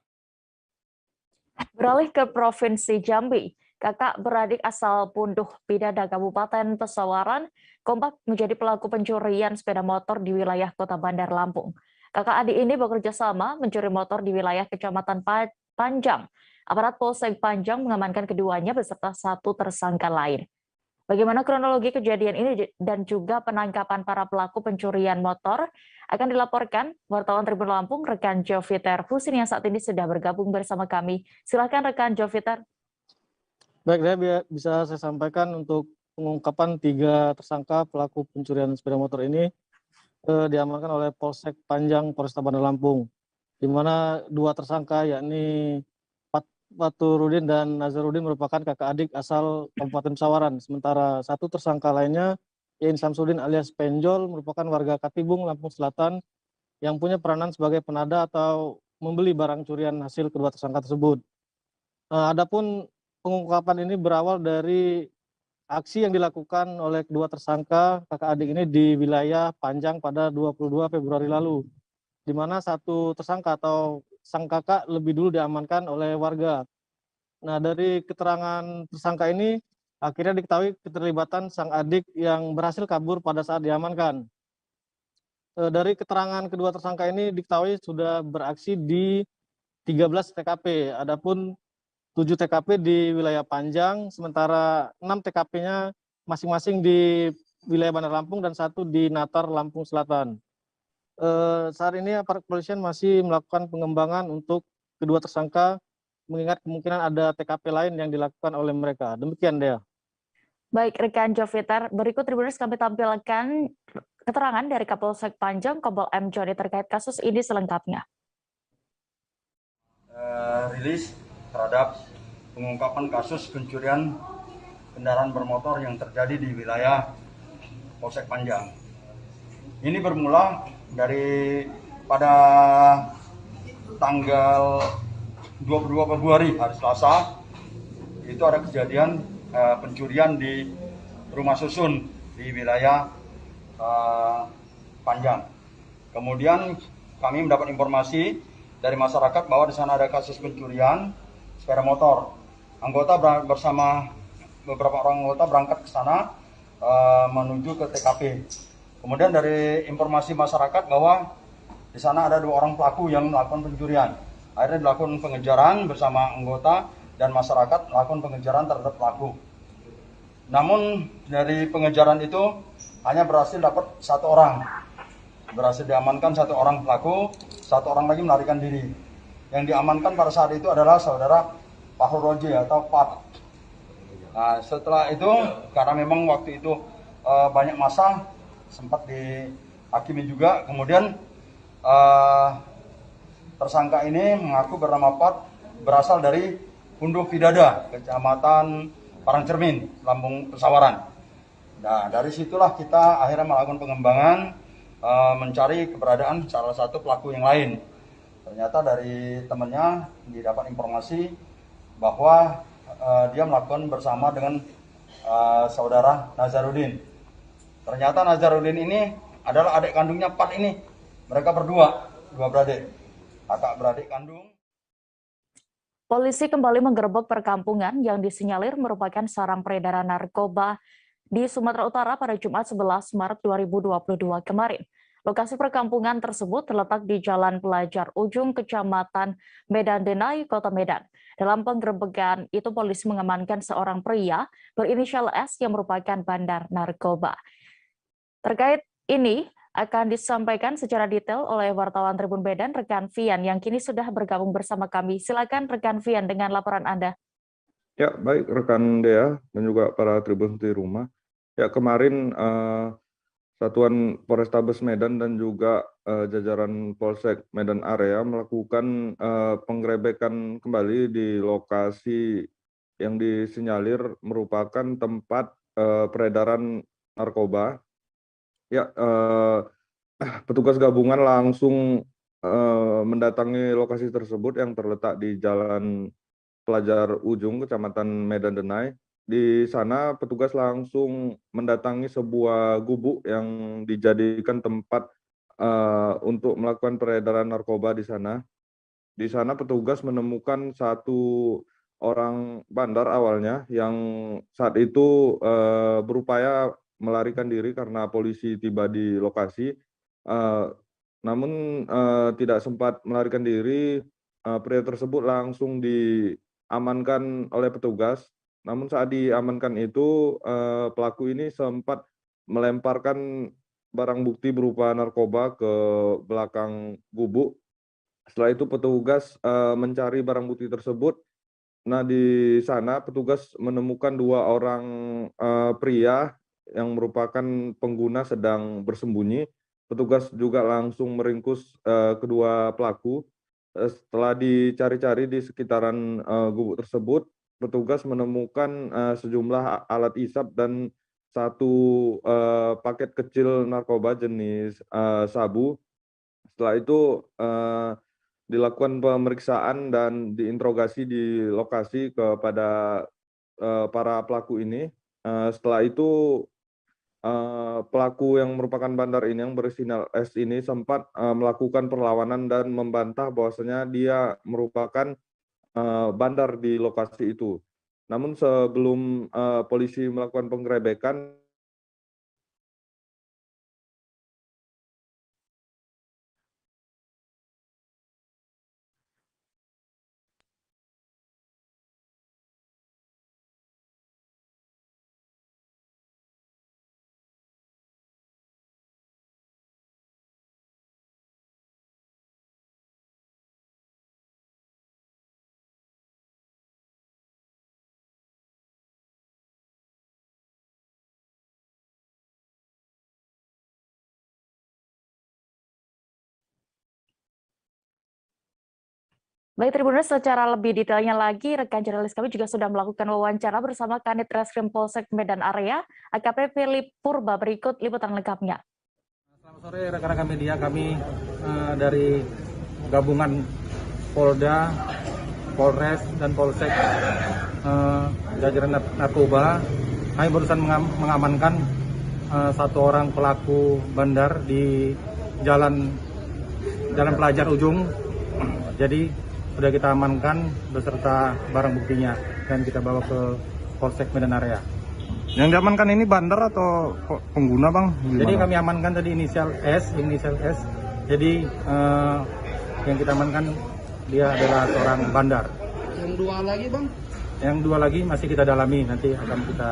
[SPEAKER 1] Beralih ke Provinsi Jambi, kakak beradik asal Punduh Bidada Kabupaten Pesawaran kompak menjadi pelaku pencurian sepeda motor di wilayah Kota Bandar Lampung. Kakak adik ini bekerja sama mencuri motor di wilayah Kecamatan Panjang. Aparat Polsek Panjang mengamankan keduanya beserta satu tersangka lain. Bagaimana kronologi kejadian ini dan juga penangkapan para pelaku pencurian motor akan dilaporkan wartawan Tribun Lampung rekan Joviter Husin yang saat ini sudah bergabung bersama kami. Silakan rekan Joviter.
[SPEAKER 7] Baik, bisa saya sampaikan untuk pengungkapan 3 tersangka pelaku pencurian sepeda motor ini diamankan oleh Polsek Panjang Polresta Bandar Lampung, di mana 2 tersangka yakni Faturudin dan Nazarudin merupakan kakak adik asal Kabupaten Pesawaran, sementara satu tersangka lainnya Yain Samsudin alias Penjol merupakan warga Katibung, Lampung Selatan yang punya peranan sebagai penada atau membeli barang curian hasil kedua tersangka tersebut. Adapun pengungkapan ini berawal dari aksi yang dilakukan oleh kedua tersangka kakak adik ini di wilayah Panjang pada 22 Februari lalu, di mana satu tersangka atau sang kakak lebih dulu diamankan oleh warga. Nah, dari keterangan tersangka ini akhirnya diketahui keterlibatan sang adik yang berhasil kabur pada saat diamankan. Dari keterangan kedua tersangka ini diketahui sudah beraksi di 13 TKP, adapun 7 TKP di wilayah Panjang, sementara 6 TKP-nya masing-masing di wilayah Bandar Lampung dan 1 di Natar, Lampung Selatan. Saat ini aparat kepolisian masih melakukan pengembangan untuk kedua tersangka, mengingat kemungkinan ada TKP lain yang dilakukan oleh mereka. Demikian, Dea.
[SPEAKER 1] Baik, rekan Joviter, berikut Tribuners kami tampilkan keterangan dari Kapolsek Panjang, Kompol M. Joni terkait kasus ini selengkapnya.
[SPEAKER 15] Rilis terhadap pengungkapan kasus pencurian kendaraan bermotor yang terjadi di wilayah Polsek Panjang. Ini bermula dari pada tanggal 22 Februari hari Selasa, itu ada kejadian pencurian di rumah susun di wilayah Panjang. Kemudian kami mendapat informasi dari masyarakat bahwa di sana ada kasus pencurian sepeda motor. Anggota bersama beberapa orang anggota berangkat ke sana menuju ke TKP. Kemudian dari informasi masyarakat bahwa di sana ada 2 orang pelaku yang melakukan pencurian. Akhirnya dilakukan pengejaran bersama anggota dan masyarakat melakukan pengejaran terhadap pelaku. Namun dari pengejaran itu hanya berhasil dapat 1 orang. Berhasil diamankan 1 orang pelaku, 1 orang lagi melarikan diri. Yang diamankan pada saat itu adalah saudara Fahru Roji atau Pat. Nah, setelah itu karena memang waktu itu banyak massa, sempat dihakimi juga. Kemudian tersangka ini mengaku bernama Pat, berasal dari Punduk Pidada, Kecamatan Parangcermin, Lampung Pesawaran. Nah, dari situlah kita akhirnya melakukan pengembangan, mencari keberadaan salah satu pelaku yang lain. Ternyata dari temannya didapat informasi bahwa dia melakukan bersama dengan saudara Nazarudin. Ternyata Nazarudin ini adalah adik kandungnya Pat ini. Mereka berdua, 2 beradik, kakak beradik kandung.
[SPEAKER 1] Polisi kembali menggerebek perkampungan yang disinyalir merupakan sarang peredaran narkoba di Sumatera Utara pada Jumat 11 Maret 2022 kemarin. Lokasi perkampungan tersebut terletak di Jalan Pelajar Ujung, Kecamatan Medan Denai, Kota Medan. Dalam penggerebekan itu, polisi mengamankan seorang pria berinisial S yang merupakan bandar narkoba. Terkait ini akan disampaikan secara detail oleh wartawan Tribun Medan, rekan Vian, yang kini sudah bergabung bersama kami. Silakan rekan Vian dengan laporan Anda.
[SPEAKER 16] Ya, baik rekan Dea dan juga para Tribun di rumah. Ya, kemarin Satuan Polrestabes Medan dan juga jajaran Polsek Medan Area melakukan penggerebekan kembali di lokasi yang disinyalir merupakan tempat peredaran narkoba. Ya, petugas gabungan langsung mendatangi lokasi tersebut yang terletak di Jalan Pelajar Ujung, Kecamatan Medan Denai. Di sana petugas langsung mendatangi sebuah gubuk yang dijadikan tempat untuk melakukan peredaran narkoba di sana. Di sana petugas menemukan 1 orang bandar awalnya yang saat itu berupaya melarikan diri karena polisi tiba di lokasi. Namun tidak sempat melarikan diri, pria tersebut langsung diamankan oleh petugas. Namun saat diamankan itu, pelaku ini sempat melemparkan barang bukti berupa narkoba ke belakang gubuk. Setelah itu petugas mencari barang bukti tersebut. Nah, di sana petugas menemukan 2 orang pria yang merupakan pengguna sedang bersembunyi. Petugas juga langsung meringkus kedua pelaku. Setelah dicari-cari di sekitaran gubuk tersebut, petugas menemukan sejumlah alat isap dan 1 paket kecil narkoba jenis sabu. Setelah itu dilakukan pemeriksaan dan diinterogasi di lokasi kepada para pelaku ini. Setelah itu pelaku yang merupakan bandar ini yang berinisial S ini sempat melakukan perlawanan dan membantah bahwasanya dia merupakan bandar di lokasi itu. Namun sebelum polisi melakukan penggerebekan,
[SPEAKER 1] Baik Tribuners, secara lebih detailnya lagi, rekan jurnalis kami juga sudah melakukan wawancara bersama Kanit Reskrim Polsek Medan Area, AKP Philip Purba. Berikut liputan lengkapnya.
[SPEAKER 17] Selamat sore rekan-rekan media, kami dari gabungan Polda, Polres, dan Polsek jajaran narkoba. Kami barusan mengamankan satu orang pelaku bandar di Jalan Pelajar Ujung. Jadi sudah kita amankan beserta barang buktinya dan kita bawa ke Polsek Medan Area.
[SPEAKER 15] Yang diamankan ini bandar atau pengguna, Bang? Gimana?
[SPEAKER 17] Jadi kami amankan tadi inisial S. Jadi yang kita amankan dia adalah seorang bandar.
[SPEAKER 12] Yang dua lagi, Bang?
[SPEAKER 17] Yang dua lagi masih kita dalami, nanti akan kita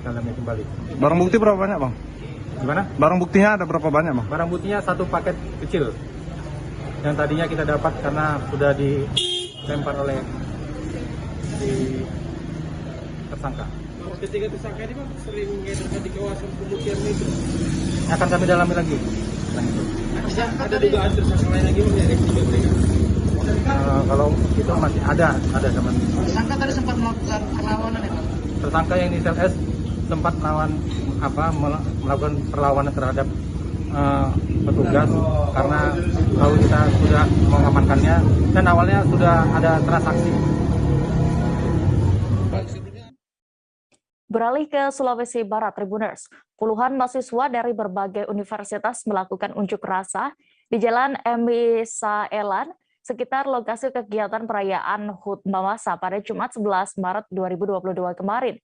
[SPEAKER 17] dalami kembali.
[SPEAKER 15] Barang bukti berapa banyak, Bang?
[SPEAKER 17] Gimana?
[SPEAKER 15] Barang buktinya ada berapa banyak, Bang?
[SPEAKER 17] Barang buktinya satu paket kecil. Yang tadinya kita dapat karena sudah dilempar oleh si tersangka.
[SPEAKER 18] Ketiga tersangka ini, Bang, sering mengedar di kawasan pemukiman itu.
[SPEAKER 17] Akan kami dalami lagi.
[SPEAKER 18] Ada dugaan tersangka lain lagi, Bang, dari ketiga mereka?
[SPEAKER 17] Kalau itu masih ada teman.
[SPEAKER 12] Tersangka tadi sempat melakukan perlawanan ya, Bang?
[SPEAKER 17] Tersangka yang inisial S sempat melakukan perlawanan terhadap petugas karena kalau kita sudah mengamankannya dan awalnya sudah ada transaksi.
[SPEAKER 1] Beralih ke Sulawesi Barat, Tribuners, puluhan mahasiswa dari berbagai universitas melakukan unjuk rasa di Jalan MI Saelan sekitar lokasi kegiatan perayaan HUT Mamasa pada Jumat 11 Maret 2022 kemarin.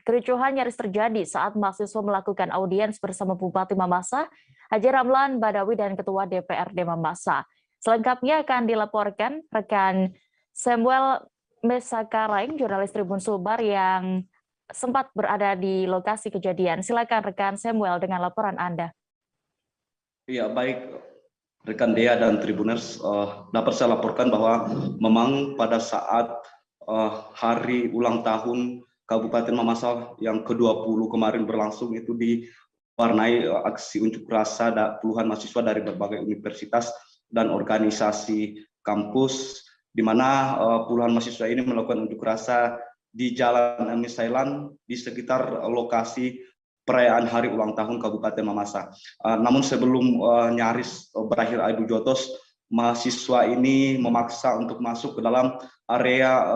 [SPEAKER 1] Kericuhan nyaris terjadi saat mahasiswa melakukan audiens bersama Bupati Mamasa, Haji Ramlan Badawi, dan Ketua DPRD Mamasa. Selengkapnya akan dilaporkan rekan Samuel Mesakaraing, jurnalis Tribun Sulbar yang sempat berada di lokasi kejadian. Silakan rekan Samuel dengan laporan Anda.
[SPEAKER 19] Ya, baik rekan Dea dan Tribuners, dapat saya laporkan bahwa memang pada saat hari ulang tahun Kabupaten Mamasa yang ke-20 kemarin berlangsung, itu diwarnai aksi unjuk rasa puluhan mahasiswa dari berbagai universitas dan organisasi kampus, di mana puluhan mahasiswa ini melakukan unjuk rasa di Jalan MI Saelan di sekitar lokasi perayaan hari ulang tahun Kabupaten Mamasa. Namun sebelum nyaris berakhir adu jotos, mahasiswa ini memaksa untuk masuk ke dalam area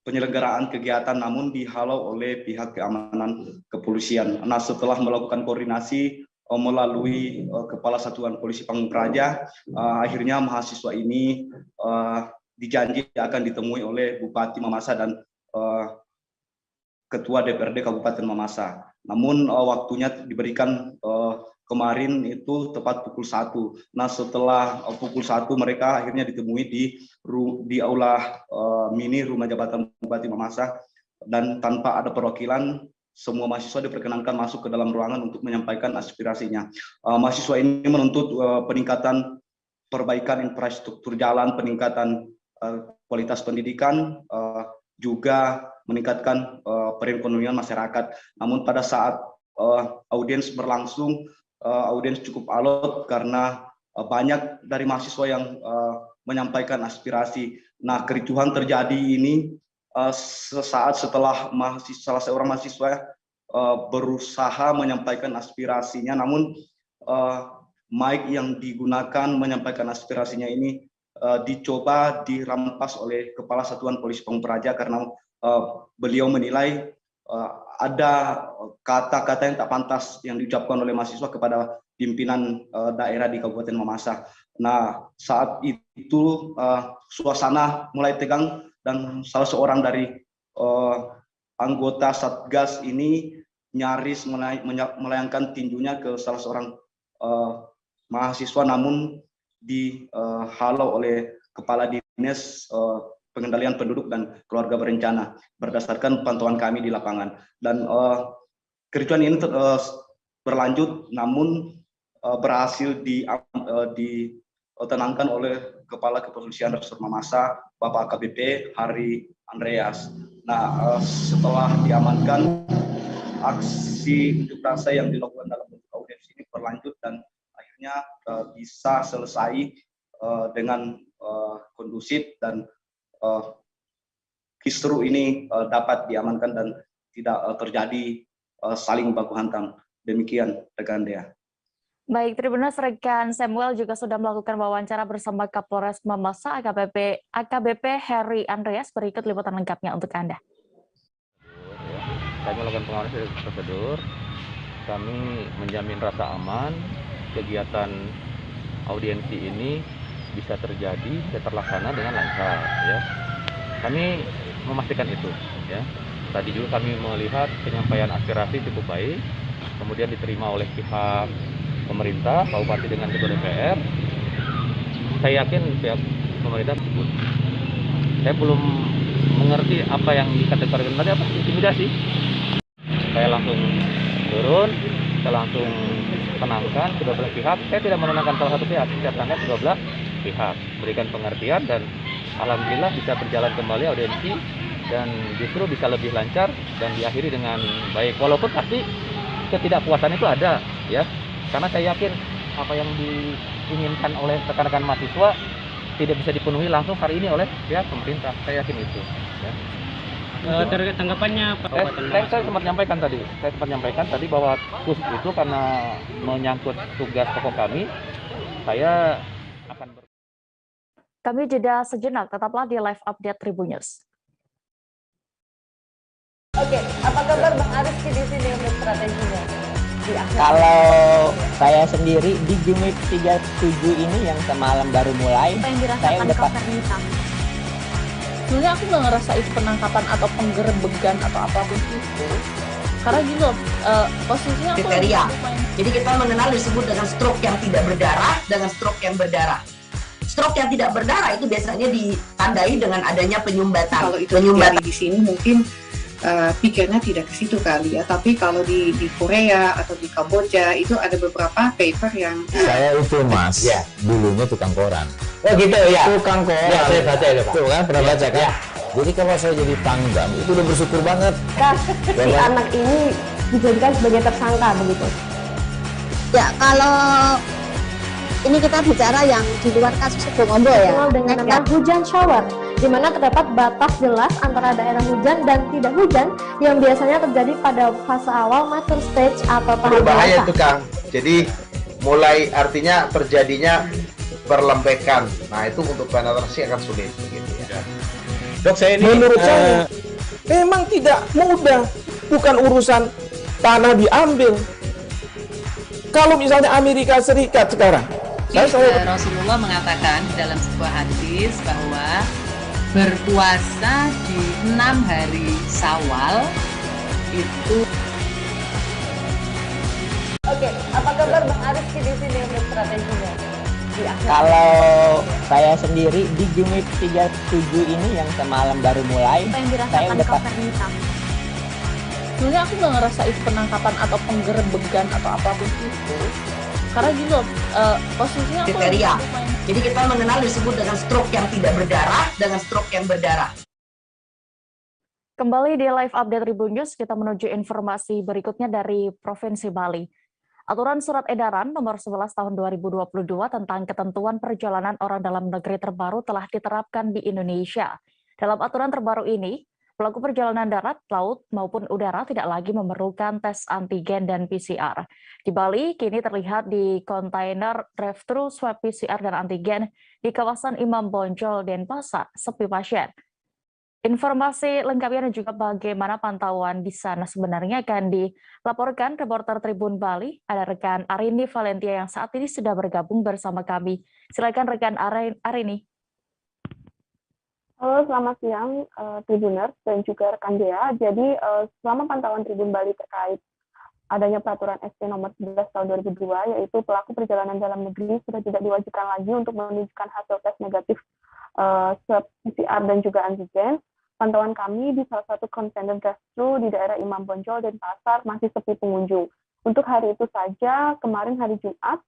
[SPEAKER 19] penyelenggaraan kegiatan, namun dihalau oleh pihak keamanan kepolisian. Nah, setelah melakukan koordinasi melalui Kepala Satuan Polisi Pamung Praja, akhirnya mahasiswa ini dijanji akan ditemui oleh Bupati Mamasa dan Ketua DPRD Kabupaten Mamasa. Namun waktunya diberikan kemarin itu tepat pukul 1. Nah, setelah pukul 1 mereka akhirnya ditemui di aula mini rumah jabatan Bupati Mamasa, dan tanpa ada perwakilan semua mahasiswa diperkenankan masuk ke dalam ruangan untuk menyampaikan aspirasinya. Mahasiswa ini menuntut peningkatan perbaikan infrastruktur jalan, peningkatan kualitas pendidikan, juga meningkatkan perekonomian masyarakat. Namun pada saat audiens berlangsung, audiens cukup alot karena banyak dari mahasiswa yang menyampaikan aspirasi. Nah, kericuhan terjadi ini sesaat setelah salah seorang mahasiswa berusaha menyampaikan aspirasinya, namun mic yang digunakan menyampaikan aspirasinya ini dicoba dirampas oleh Kepala Satuan Polisi Pamung Praja karena beliau menilai ada kata-kata yang tak pantas yang diucapkan oleh mahasiswa kepada pimpinan daerah di Kabupaten Mamasa. Nah, saat itu suasana mulai tegang dan salah seorang dari anggota Satgas ini nyaris melayangkan tinjunya ke salah seorang mahasiswa, namun dihalau oleh Kepala Dinas Pengendalian Penduduk dan Keluarga Berencana berdasarkan pantauan kami di lapangan. Dan kericuan ini berlanjut, namun berhasil ditenangkan oleh Kepala Kepolisian Resort Mamasa, Bapak AKBP Hari Andreas. Nah, setelah diamankan, aksi unjuk rasa yang dilakukan dalam bentuk audiensi ini berlanjut dan akhirnya bisa selesai dengan kondusif dan kisru ini dapat diamankan dan tidak terjadi saling baku hantam. Demikian rekan Dea.
[SPEAKER 1] Baik, Tribuners, rekan Samuel juga sudah melakukan wawancara bersama Kapolres Mamasa AKBP Hari Andreas. Berikut liputan lengkapnya untuk Anda.
[SPEAKER 20] Kami melakukan pengawasan prosedur, kami menjamin rasa aman, kegiatan audiensi ini bisa terjadi, bisa terlaksana dengan lancar. Ya. Kami memastikan itu. Ya. Tadi juga kami melihat penyampaian aspirasi cukup baik, kemudian diterima oleh pihak pemerintah, Pak Bupati dengan Ketua DPR. Saya yakin pihak pemerintah tersebut. Saya belum mengerti apa yang dikategorikan tadi, apa intimidasi. Saya langsung turun, saya langsung tenangkan kedua belah pihak. Saya tidak menenangkan salah satu pihak, saya tenangkan kedua belah pihak, berikan pengertian dan alhamdulillah bisa berjalan kembali audiensi dan justru bisa lebih lancar dan diakhiri dengan baik. Walaupun pasti ketidakpuasan itu ada, ya. Karena saya yakin apa yang diinginkan oleh rekan-rekan mahasiswa tidak bisa dipenuhi langsung hari ini oleh pihak pemerintah. Saya yakin itu. Ya.
[SPEAKER 21] Terkait tanggapannya Pak Bupati.
[SPEAKER 20] Saya sempat menyampaikan tadi bahwa KUS itu karena menyangkut tugas pokok kami, saya akan
[SPEAKER 1] Kami jeda sejenak, tetaplah di live update Tribunnews.
[SPEAKER 22] Oke, apa kabar Bang Ariski di sini untuk strateginya?
[SPEAKER 23] Kalau saya sendiri di Jumit 37 ini yang semalam baru mulai, saya udah
[SPEAKER 24] sebenarnya aku nggak ngerasa itu penangkapan atau penggerebegan atau apapun itu, karena gini loh, posisinya aku
[SPEAKER 22] kriteria. Jadi kita mengenal disebut dengan stroke yang tidak berdarah dengan stroke yang berdarah. Stroke yang tidak berdarah itu biasanya ditandai dengan adanya penyumbatan.
[SPEAKER 25] Kalau itu terjadi di sini mungkin pikirnya tidak ke situ kali ya, tapi kalau di Korea atau di Kamboja itu ada beberapa paper yang
[SPEAKER 26] saya itu Mas, ya, dulunya tukang koran.
[SPEAKER 23] Oh gitu ya.
[SPEAKER 26] Tukang koran.
[SPEAKER 23] Ya, saya baca itu Pak.
[SPEAKER 26] Tuh kan pernah baca kan? Ya. Jadi kalau saya jadi pangdam itu udah bersyukur banget.
[SPEAKER 22] Si anak ini dijadikan sebagai tersangka begitu.
[SPEAKER 27] Ya, kalau ini kita bicara yang di luar kasus Sebongombo ya.
[SPEAKER 22] Dengan nama hujan shower, di mana terdapat batas jelas antara daerah hujan dan tidak hujan yang biasanya terjadi pada fase awal mature stage atau tahap
[SPEAKER 28] berbahaya
[SPEAKER 22] dewasa.
[SPEAKER 28] itu Kang. Jadi mulai artinya terjadinya perlembekan. Nah itu untuk penetrasi akan sulit begitu ya.
[SPEAKER 29] Dok, saya ini menurut saya memang tidak mudah, bukan urusan tanah diambil. Kalau misalnya Amerika Serikat sekarang,
[SPEAKER 30] Rasulullah mengatakan dalam sebuah hadis bahwa berpuasa di 6 hari Syawal itu.
[SPEAKER 22] Oke, apa kabar Bang Ariski di sini untuk strateginya?
[SPEAKER 23] Kalau saya sendiri di Jumit 37 ini yang semalam baru mulai, saya udah
[SPEAKER 24] sebenarnya aku nggak ngerasa itu penangkapan atau penggerebegan atau apapun itu, karena gini loh, posisinya aku
[SPEAKER 22] kriteria. Jadi kita mengenal disebut dengan stroke yang tidak berdarah dengan stroke yang berdarah.
[SPEAKER 1] Kembali di live update Tribunnews, kita menuju informasi berikutnya dari Provinsi Bali. Aturan Surat Edaran Nomor 11 Tahun 2022 tentang ketentuan perjalanan orang dalam negeri terbaru telah diterapkan di Indonesia. Dalam aturan terbaru ini, Pelaku perjalanan darat, laut, maupun udara tidak lagi memerlukan tes antigen dan PCR. Di Bali, kini terlihat di kontainer drive-thru swab PCR dan antigen di kawasan Imam Bonjol, Denpasar, sepi pasien. Informasi lengkapnya dan juga bagaimana pantauan di sana sebenarnya akan dilaporkan reporter Tribun Bali. Ada rekan Arini Valentia yang saat ini sudah bergabung bersama kami. Silakan rekan Arini.
[SPEAKER 2] Halo, selamat siang Tribuners dan juga rekan Dea. Jadi selama pantauan Tribun Bali terkait adanya peraturan ST nomor 11 tahun 2002, yaitu pelaku perjalanan dalam negeri sudah tidak diwajibkan lagi untuk menunjukkan hasil tes negatif swab PCR dan juga antigen. Pantauan kami di salah satu kontainer drive-thru di daerah Imam Bonjol, Denpasar masih sepi pengunjung. Untuk hari itu saja, kemarin hari Jumat,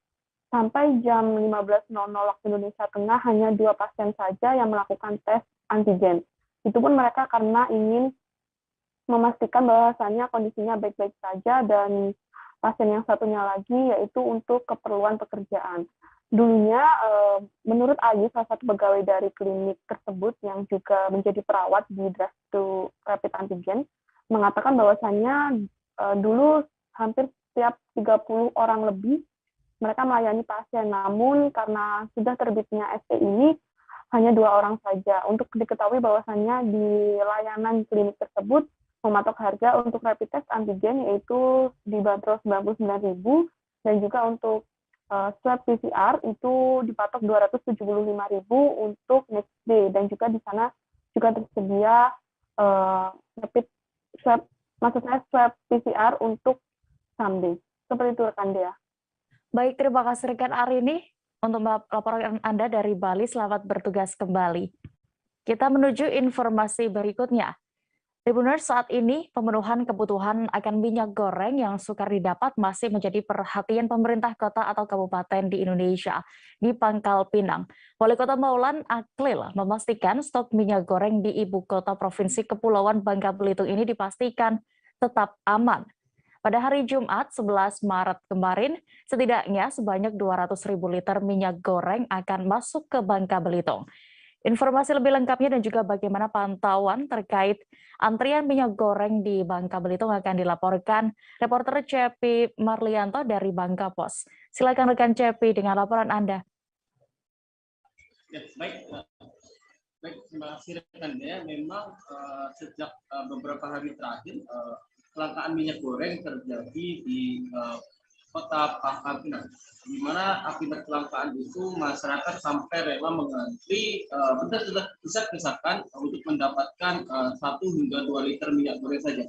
[SPEAKER 2] sampai jam 15.00 waktu Indonesia Tengah, hanya 2 pasien saja yang melakukan tes antigen. Itu pun mereka karena ingin memastikan bahwasannya kondisinya baik-baik saja, dan pasien yang satunya lagi yaitu untuk keperluan pekerjaan. Dulunya, menurut Ayu, salah satu pegawai dari klinik tersebut yang juga menjadi perawat di drive-thru rapid antigen, mengatakan bahwasannya dulu hampir setiap 30 orang lebih mereka melayani pasien, namun karena sudah terbitnya ST ini hanya 2 orang saja. Untuk diketahui bahwasannya di layanan klinik tersebut mematok harga untuk rapid test antigen yaitu dibanderol 99.000 dan juga untuk swab PCR itu dipatok 275.000 untuk next day, dan juga di sana juga tersedia rapid swab, maksudnya swab PCR untuk Sunday. Seperti itu rekan Dea.
[SPEAKER 1] Baik, terima kasih rekan Arini untuk laporan Anda dari Bali. Selamat bertugas kembali. Kita menuju informasi berikutnya. Tribuners, saat ini pemenuhan kebutuhan akan minyak goreng yang sukar didapat masih menjadi perhatian pemerintah kota atau kabupaten di Indonesia. Di Pangkal Pinang, Wali Kota Maulan Akhlil memastikan stok minyak goreng di ibu kota Provinsi Kepulauan Bangka Belitung ini dipastikan tetap aman. Pada hari Jumat 11 Maret kemarin, setidaknya sebanyak 200.000 liter minyak goreng akan masuk ke Bangka Belitung. Informasi lebih lengkapnya dan juga bagaimana pantauan terkait antrian minyak goreng di Bangka Belitung akan dilaporkan reporter Cepi Marlianto dari Bangka Pos. Silakan rekan Cepi dengan laporan Anda.
[SPEAKER 21] Ya, baik, terima kasih rekan Dea. Memang sejak beberapa hari terakhir kelangkaan minyak goreng terjadi di Kota Pangkal Pinang, di mana akibat kelangkaan itu masyarakat sampai rela mengantri besar-besarkan untuk mendapatkan 1 hingga 2 liter minyak goreng saja.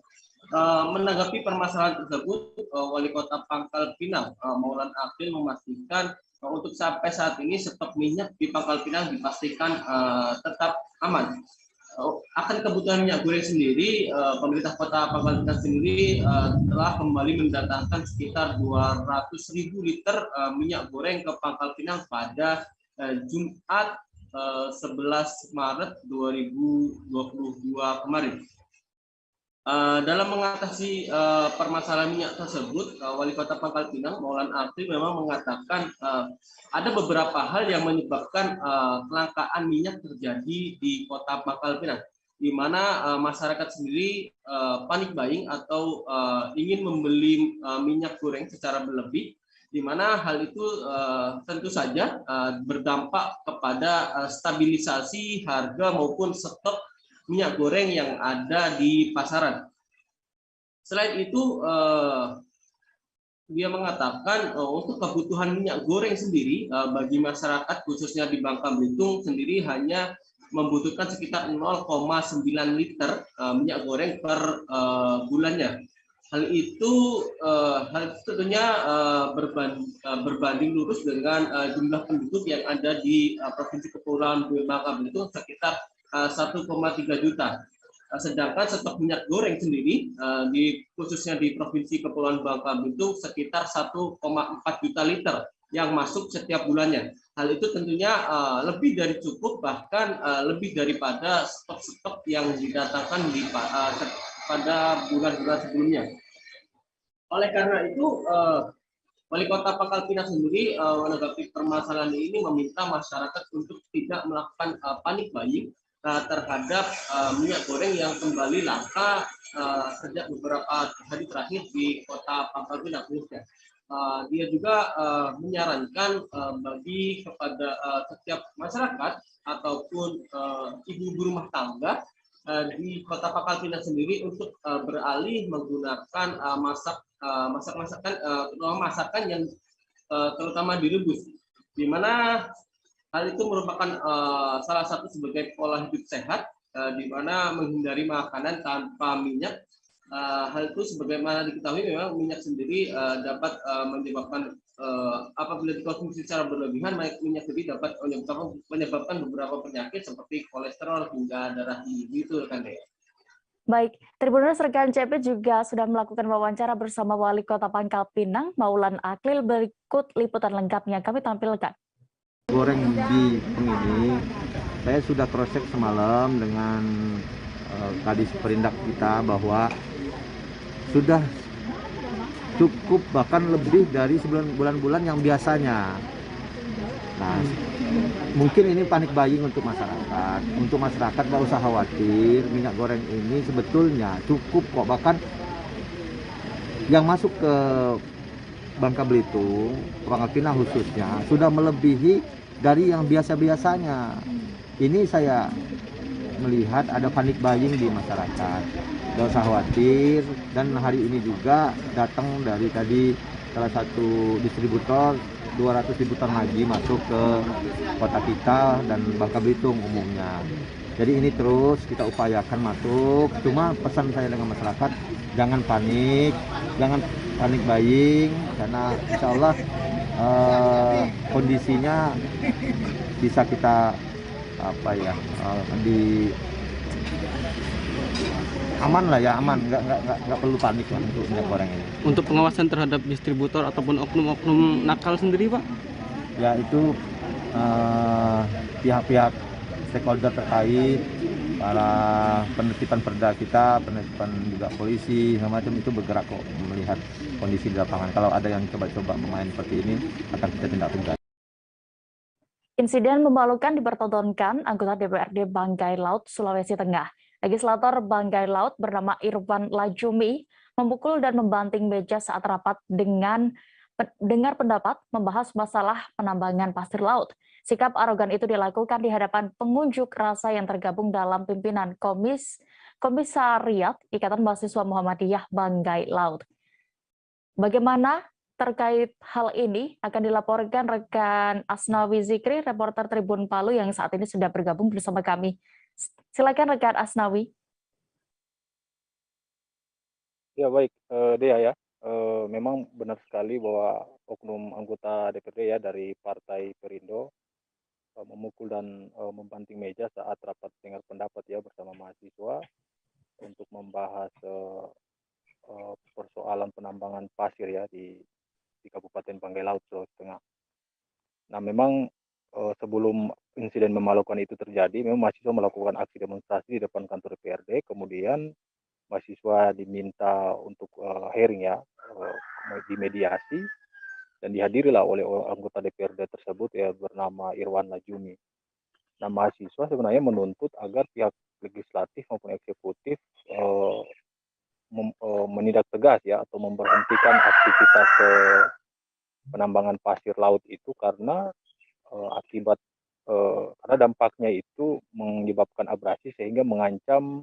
[SPEAKER 21] Menanggapi permasalahan tersebut, Wali Kota Pangkal Pinang, Maulan Akhlil, memastikan untuk sampai saat ini stok minyak di Pangkal Pinang dipastikan tetap aman. Akan kebutuhan minyak goreng sendiri, pemerintah kota Pangkal Pinang sendiri telah kembali mendatangkan sekitar 200.000 liter minyak goreng ke Pangkal Pinang pada Jumat 11 Maret 2022 kemarin. Dalam mengatasi permasalahan minyak tersebut, Wali Kota Pangkal Pinang, Maulan Akhlil, memang mengatakan ada beberapa hal yang menyebabkan kelangkaan minyak terjadi di Kota Pangkal Pinang, di mana masyarakat sendiri panik buying atau ingin membeli minyak goreng secara berlebih, di mana hal itu tentu saja berdampak kepada stabilisasi harga maupun stok minyak goreng yang ada di pasaran. Selain itu, dia mengatakan untuk kebutuhan minyak goreng sendiri bagi masyarakat khususnya di Bangka Belitung sendiri hanya membutuhkan sekitar 0,9 liter minyak goreng per bulannya. Hal itu tentunya berbanding lurus dengan jumlah penduduk yang ada di Provinsi Kepulauan Bangka Belitung sekitar 1,3 juta. Sedangkan stok minyak goreng sendiri khususnya di Provinsi Kepulauan Bangka Belitung sekitar 1,4 juta liter yang masuk setiap bulannya. Hal itu tentunya lebih dari cukup, bahkan lebih daripada stok-stok yang didatangkan pada bulan-bulan sebelumnya. Oleh karena itu, Wali Kota Pangkal Pinang sendiri menanggapi permasalahan ini meminta masyarakat untuk tidak melakukan panik buying, terhadap minyak goreng yang kembali langka sejak beberapa hari terakhir di kota Pangkal Pinang. Dia juga menyarankan bagi kepada setiap masyarakat ataupun ibu-ibu rumah tangga di kota Pangkal Pinang sendiri untuk beralih menggunakan masakan yang terutama direbus, di mana hal itu merupakan salah satu sebagai pola hidup sehat, di mana menghindari makanan tanpa minyak. Hal itu sebagaimana diketahui memang minyak sendiri dapat menyebabkan apabila dikonsumsi secara berlebihan, minyak sendiri dapat menyebabkan beberapa penyakit seperti kolesterol hingga darah tinggi, gitu kan Dea.
[SPEAKER 1] Baik, Tribuners rekan CP juga sudah melakukan wawancara bersama Wali Kota Pangkal Pinang, Maulan Aklil. Berikut liputan lengkapnya kami tampilkan.
[SPEAKER 3] Goreng di ini, saya sudah cross check semalam dengan Kadis Perindak kita bahwa sudah cukup, bahkan lebih dari bulan-bulan yang biasanya. Nah, mungkin ini panik buying untuk masyarakat. Untuk masyarakat nggak usah khawatir, minyak goreng ini sebetulnya cukup kok. Bahkan yang masuk ke Bangka Belitung, Pangkal Pinang khususnya, sudah melebihi dari yang biasa-biasanya. Ini saya melihat ada panik buying di masyarakat. Nggak usah khawatir, dan hari ini juga datang dari tadi salah satu distributor 200.000 ton lagi masuk ke kota kita dan Bangka Belitung umumnya. Jadi ini terus kita upayakan masuk. Cuma pesan saya dengan masyarakat, jangan panik buying, karena insya Allah kondisinya bisa kita aman lah ya, aman, nggak perlu panik lah untuk minyak goreng ini.
[SPEAKER 4] Untuk pengawasan terhadap distributor ataupun oknum-oknum nakal sendiri, Pak?
[SPEAKER 3] Ya itu pihak-pihak stakeholder terkait, para penertiban perda kita, penertiban juga polisi, macam itu bergerak kok melihat kondisi di lapangan. Kalau ada yang coba-coba memain seperti ini, akan kita tindak tegas.
[SPEAKER 1] Insiden memalukan dipertontonkan anggota DPRD Banggai Laut, Sulawesi Tengah. Legislator Banggai Laut bernama Irwan Lajumi memukul dan membanting meja saat rapat dengan dengar pendapat membahas masalah penambangan pasir laut. Sikap arogan itu dilakukan di hadapan pengunjuk rasa yang tergabung dalam pimpinan Komisariat Ikatan Mahasiswa Muhammadiyah Banggai Laut. Bagaimana terkait hal ini akan dilaporkan rekan Asnawi Zikri, reporter Tribun Palu yang saat ini sudah bergabung bersama kami. Silakan rekan Asnawi.
[SPEAKER 5] Ya baik, Dea ya. Memang benar sekali bahwa oknum anggota DPRD ya dari Partai Perindo memukul dan membanting meja saat rapat dengar pendapat ya bersama mahasiswa untuk membahas persoalan penambangan pasir ya di Kabupaten Banggai Laut, Sulawesi Tengah. Nah memang sebelum insiden memalukan itu terjadi, memang mahasiswa melakukan aksi demonstrasi di depan kantor DPRD, kemudian mahasiswa diminta untuk hearing ya, dimediasi, dan dihadirilah oleh anggota DPRD tersebut ya bernama Irwan Lajumi. Nah mahasiswa sebenarnya menuntut agar pihak legislatif maupun eksekutif menindak tegas ya atau memberhentikan aktivitas penambangan pasir laut itu karena karena dampaknya itu menyebabkan abrasi sehingga mengancam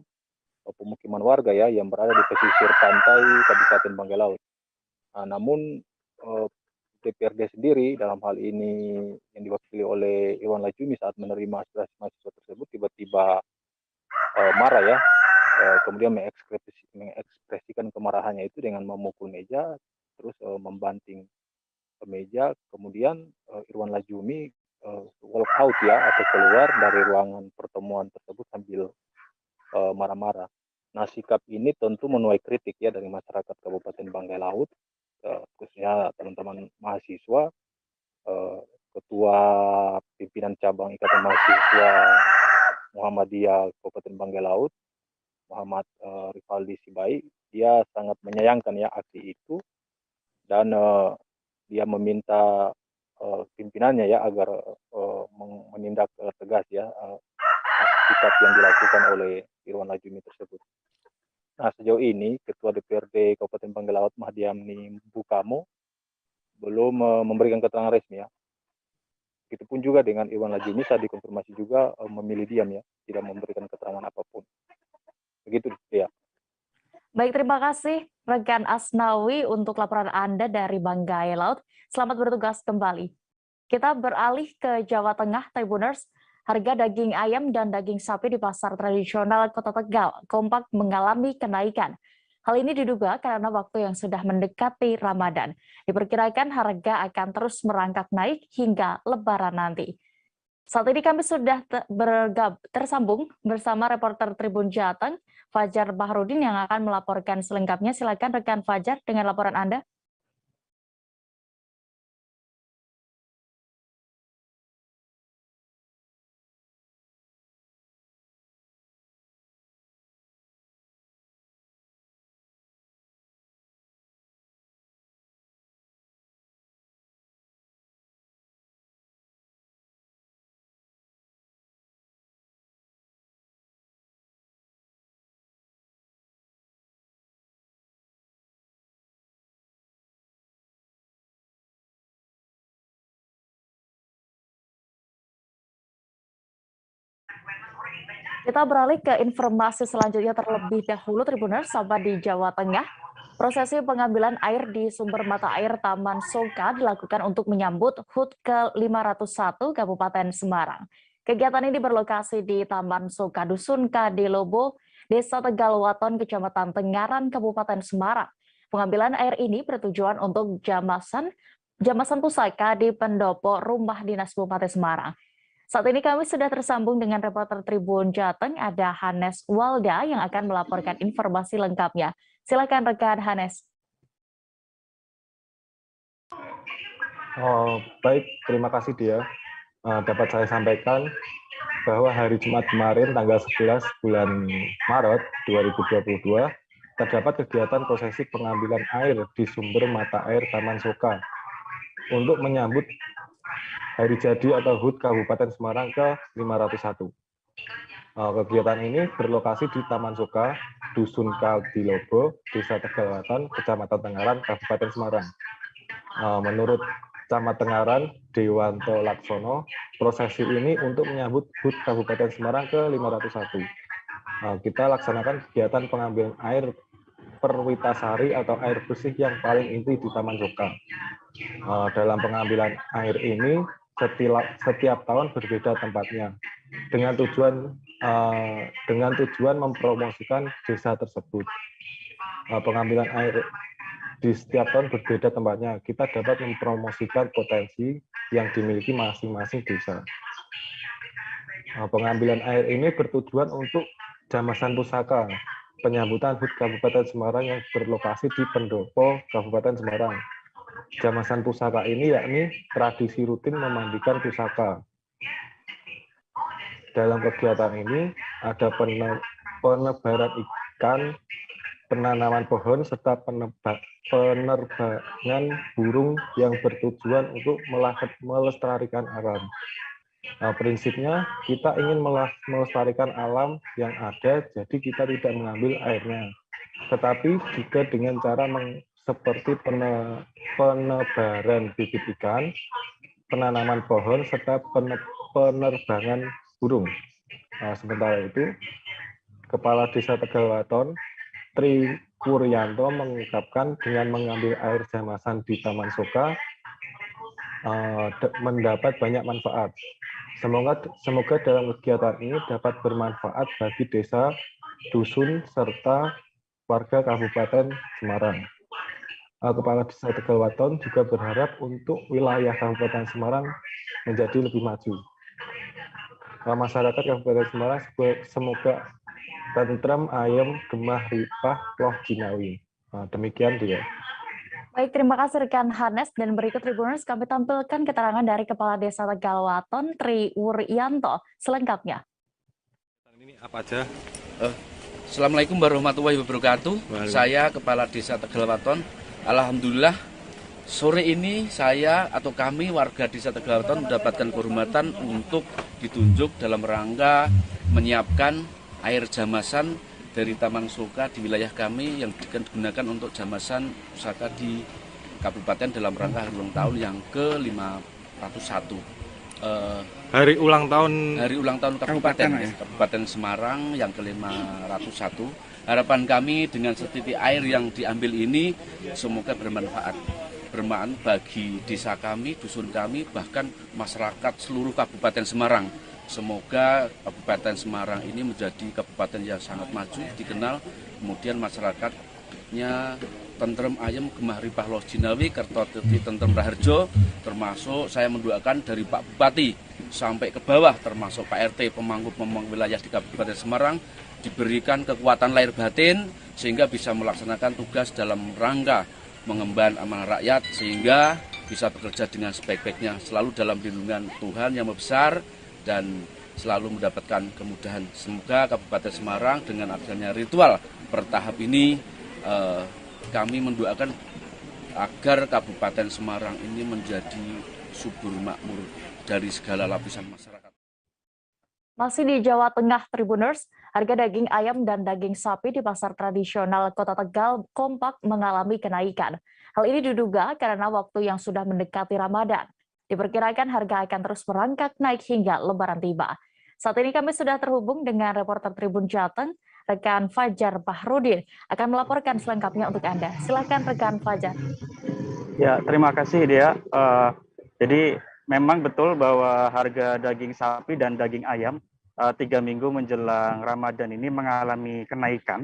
[SPEAKER 5] pemukiman warga ya yang berada di pesisir pantai Kabupaten Banggai Laut. Nah, namun DPRD sendiri dalam hal ini yang diwakili oleh Irwan Lajumi saat menerima aspirasi mahasiswa tersebut tiba-tiba marah ya, kemudian mengekspresikan kemarahannya itu dengan memukul meja, terus membanting meja, kemudian Irwan Lajumi walk out ya atau keluar dari ruangan pertemuan tersebut sambil marah-marah. Nah sikap ini tentu menuai kritik ya dari masyarakat Kabupaten Banggai Laut, khususnya teman-teman mahasiswa, Ketua Pimpinan Cabang Ikatan Mahasiswa Muhammadiyah Kabupaten Banggai Laut, Muhammad Rivaldi Sibai, dia sangat menyayangkan ya aksi itu dan dia meminta pimpinannya ya agar menindak tegas ya sikap yang dilakukan oleh Irwan Lajumi tersebut. Nah, sejauh ini Ketua DPRD Kabupaten Panggelaut Mahdiamni Bukamo belum memberikan keterangan resmi ya. Begitupun juga dengan Irwan Lajumi, saat dikonfirmasi juga memilih diam ya, tidak memberikan keterangan apapun. Begitu ya.
[SPEAKER 1] Baik, terima kasih rekan Asnawi untuk laporan Anda dari Banggai Laut. Selamat bertugas kembali. Kita beralih ke Jawa Tengah, Tribuners. Harga daging ayam dan daging sapi di pasar tradisional Kota Tegal kompak mengalami kenaikan. Hal ini diduga karena waktu yang sudah mendekati Ramadan. Diperkirakan harga akan terus merangkak naik hingga Lebaran nanti. Saat ini kami sudah tersambung bersama reporter Tribun Jateng, Fajar Bahrudin yang akan melaporkan selengkapnya. Silakan rekan Fajar dengan laporan Anda. Kita beralih ke informasi selanjutnya terlebih dahulu, Tribuners, sampai di Jawa Tengah. Prosesi pengambilan air di sumber mata air Taman Soka dilakukan untuk menyambut HUT ke-501 Kabupaten Semarang. Kegiatan ini berlokasi di Taman Soka Dusun Kadilobo, Desa Tegalwaton, Kecamatan Tengaran, Kabupaten Semarang. Pengambilan air ini bertujuan untuk jamasan pusaka di pendopo Rumah Dinas Bupati Semarang. Saat ini kami sudah tersambung dengan reporter Tribun Jateng, ada Hanes Walda yang akan melaporkan informasi lengkapnya. Silakan rekan Hanes.
[SPEAKER 6] Baik, terima kasih Dia. Dapat saya sampaikan bahwa hari Jumat kemarin tanggal 11 bulan Maret 2022 terdapat kegiatan prosesi pengambilan air di sumber mata air Taman Soka untuk menyambut Hari Jadi atau HUT Kabupaten Semarang ke-501. Kegiatan ini berlokasi di Taman Soka, Dusun Kadilobo, Desa Tegalwaton, Kecamatan Tengaran, Kabupaten Semarang. Menurut Camat Tengaran, Dewanto Laksono, prosesi ini untuk menyambut HUT Kabupaten Semarang ke-501. Kita laksanakan kegiatan pengambilan air Perwitasari atau air bersih yang paling inti di Taman Soka. Dalam pengambilan air ini, setiap tahun berbeda tempatnya dengan tujuan mempromosikan desa tersebut. Pengambilan air di setiap tahun berbeda tempatnya, kita dapat mempromosikan potensi yang dimiliki masing-masing desa. Pengambilan air ini bertujuan untuk jamasan pusaka penyambutan HUT Kabupaten Semarang yang berlokasi di pendopo Kabupaten Semarang. Jamasan pusaka ini yakni tradisi rutin memandikan pusaka. Dalam kegiatan ini ada penebaran ikan, penanaman pohon, serta penerbangan burung yang bertujuan untuk melestarikan alam. Prinsipnya kita ingin melestarikan alam yang ada, jadi kita tidak mengambil airnya. Tetapi juga dengan cara seperti penebaran bibit ikan, penanaman pohon, serta penerbangan burung. Sementara itu, Kepala Desa Tegalwaton, Tri Wuryanto mengungkapkan dengan mengambil air jamasan di Taman Soka mendapat banyak manfaat. Semoga dalam kegiatan ini dapat bermanfaat bagi desa, dusun, serta warga Kabupaten Semarang. Kepala Desa Tegalwaton juga berharap untuk wilayah Kabupaten Semarang menjadi lebih maju. Masyarakat Kabupaten Semarang semoga tentrem, ayem, gemah, ripah, loh jinawi. Demikian dia.
[SPEAKER 1] Baik, terima kasih rekan Hanes, dan berikut Tribuners kami tampilkan keterangan dari Kepala Desa Tegalwaton, Tri Wuryanto, selengkapnya.
[SPEAKER 7] Ini apa aja?
[SPEAKER 8] Assalamualaikum warahmatullahi wabarakatuh. Saya Kepala Desa Tegalwaton. Alhamdulillah sore ini saya atau kami warga Desa Tegal Wetan mendapatkan kehormatan untuk ditunjuk dalam rangka menyiapkan air jamasan dari Taman Soka di wilayah kami yang digunakan untuk jamasan pusaka di kabupaten dalam rangka hari ulang tahun yang ke-501.
[SPEAKER 7] Hari ulang tahun
[SPEAKER 8] kabupaten, Kabupaten Semarang yang ke-501. Harapan kami dengan setitik air yang diambil ini semoga bermanfaat bagi desa kami, dusun kami, bahkan masyarakat seluruh Kabupaten Semarang. Semoga Kabupaten Semarang ini menjadi kabupaten yang sangat maju, dikenal, kemudian masyarakatnya tentrem ayem, gemah ripah los jinawi, kertoteti tentrem raharjo, termasuk saya mendoakan dari Pak Bupati sampai ke bawah, termasuk Pak RT, pemangku wilayah di Kabupaten Semarang, diberikan kekuatan lahir batin sehingga bisa melaksanakan tugas dalam rangka mengemban amanah rakyat sehingga bisa bekerja dengan sebaik-baiknya, selalu dalam lindungan Tuhan yang Maha Besar dan selalu mendapatkan kemudahan. Semoga Kabupaten Semarang dengan adanya ritual bertahap ini kami mendoakan agar Kabupaten Semarang ini menjadi subur makmur dari segala lapisan masyarakat.
[SPEAKER 1] Masih di Jawa Tengah, Tribuners, harga daging ayam dan daging sapi di pasar tradisional Kota Tegal kompak mengalami kenaikan. Hal ini diduga karena waktu yang sudah mendekati Ramadan. Diperkirakan harga akan terus merangkak naik hingga Lebaran tiba. Saat ini kami sudah terhubung dengan reporter Tribun Jateng, rekan Fajar Bahrudin, akan melaporkan selengkapnya untuk Anda. Silakan rekan Fajar.
[SPEAKER 9] Ya, terima kasih Dea. Jadi memang betul bahwa harga daging sapi dan daging ayam 3 minggu menjelang Ramadan ini mengalami kenaikan.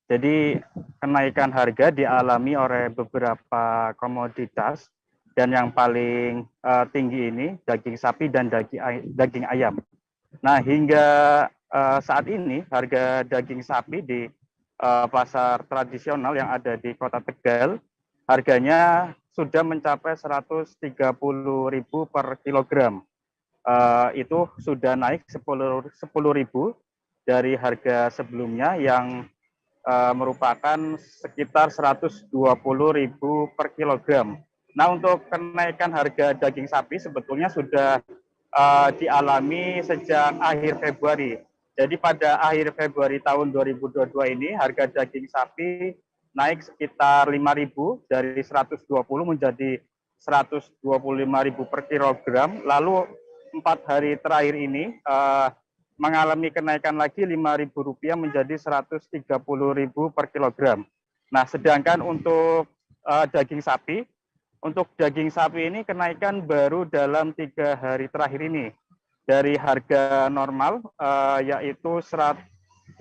[SPEAKER 9] Jadi kenaikan harga dialami oleh beberapa komoditas dan yang paling tinggi ini daging sapi dan daging ayam. Nah, hingga saat ini harga daging sapi di pasar tradisional yang ada di Kota Tegal harganya sudah mencapai 130.000 per kilogram. Itu sudah naik 10.000 dari harga sebelumnya yang merupakan sekitar 120.000 per kilogram. Nah, untuk kenaikan harga daging sapi sebetulnya sudah dialami sejak akhir Februari. Jadi pada akhir Februari tahun 2022 ini harga daging sapi naik sekitar 5.000 dari 120 menjadi 125.000 per kilogram. Lalu 4 hari terakhir ini mengalami kenaikan lagi Rp5.000 menjadi Rp130.000 per kilogram. Nah, sedangkan untuk daging sapi ini kenaikan baru dalam 3 hari terakhir ini. Dari harga normal yaitu 33.000,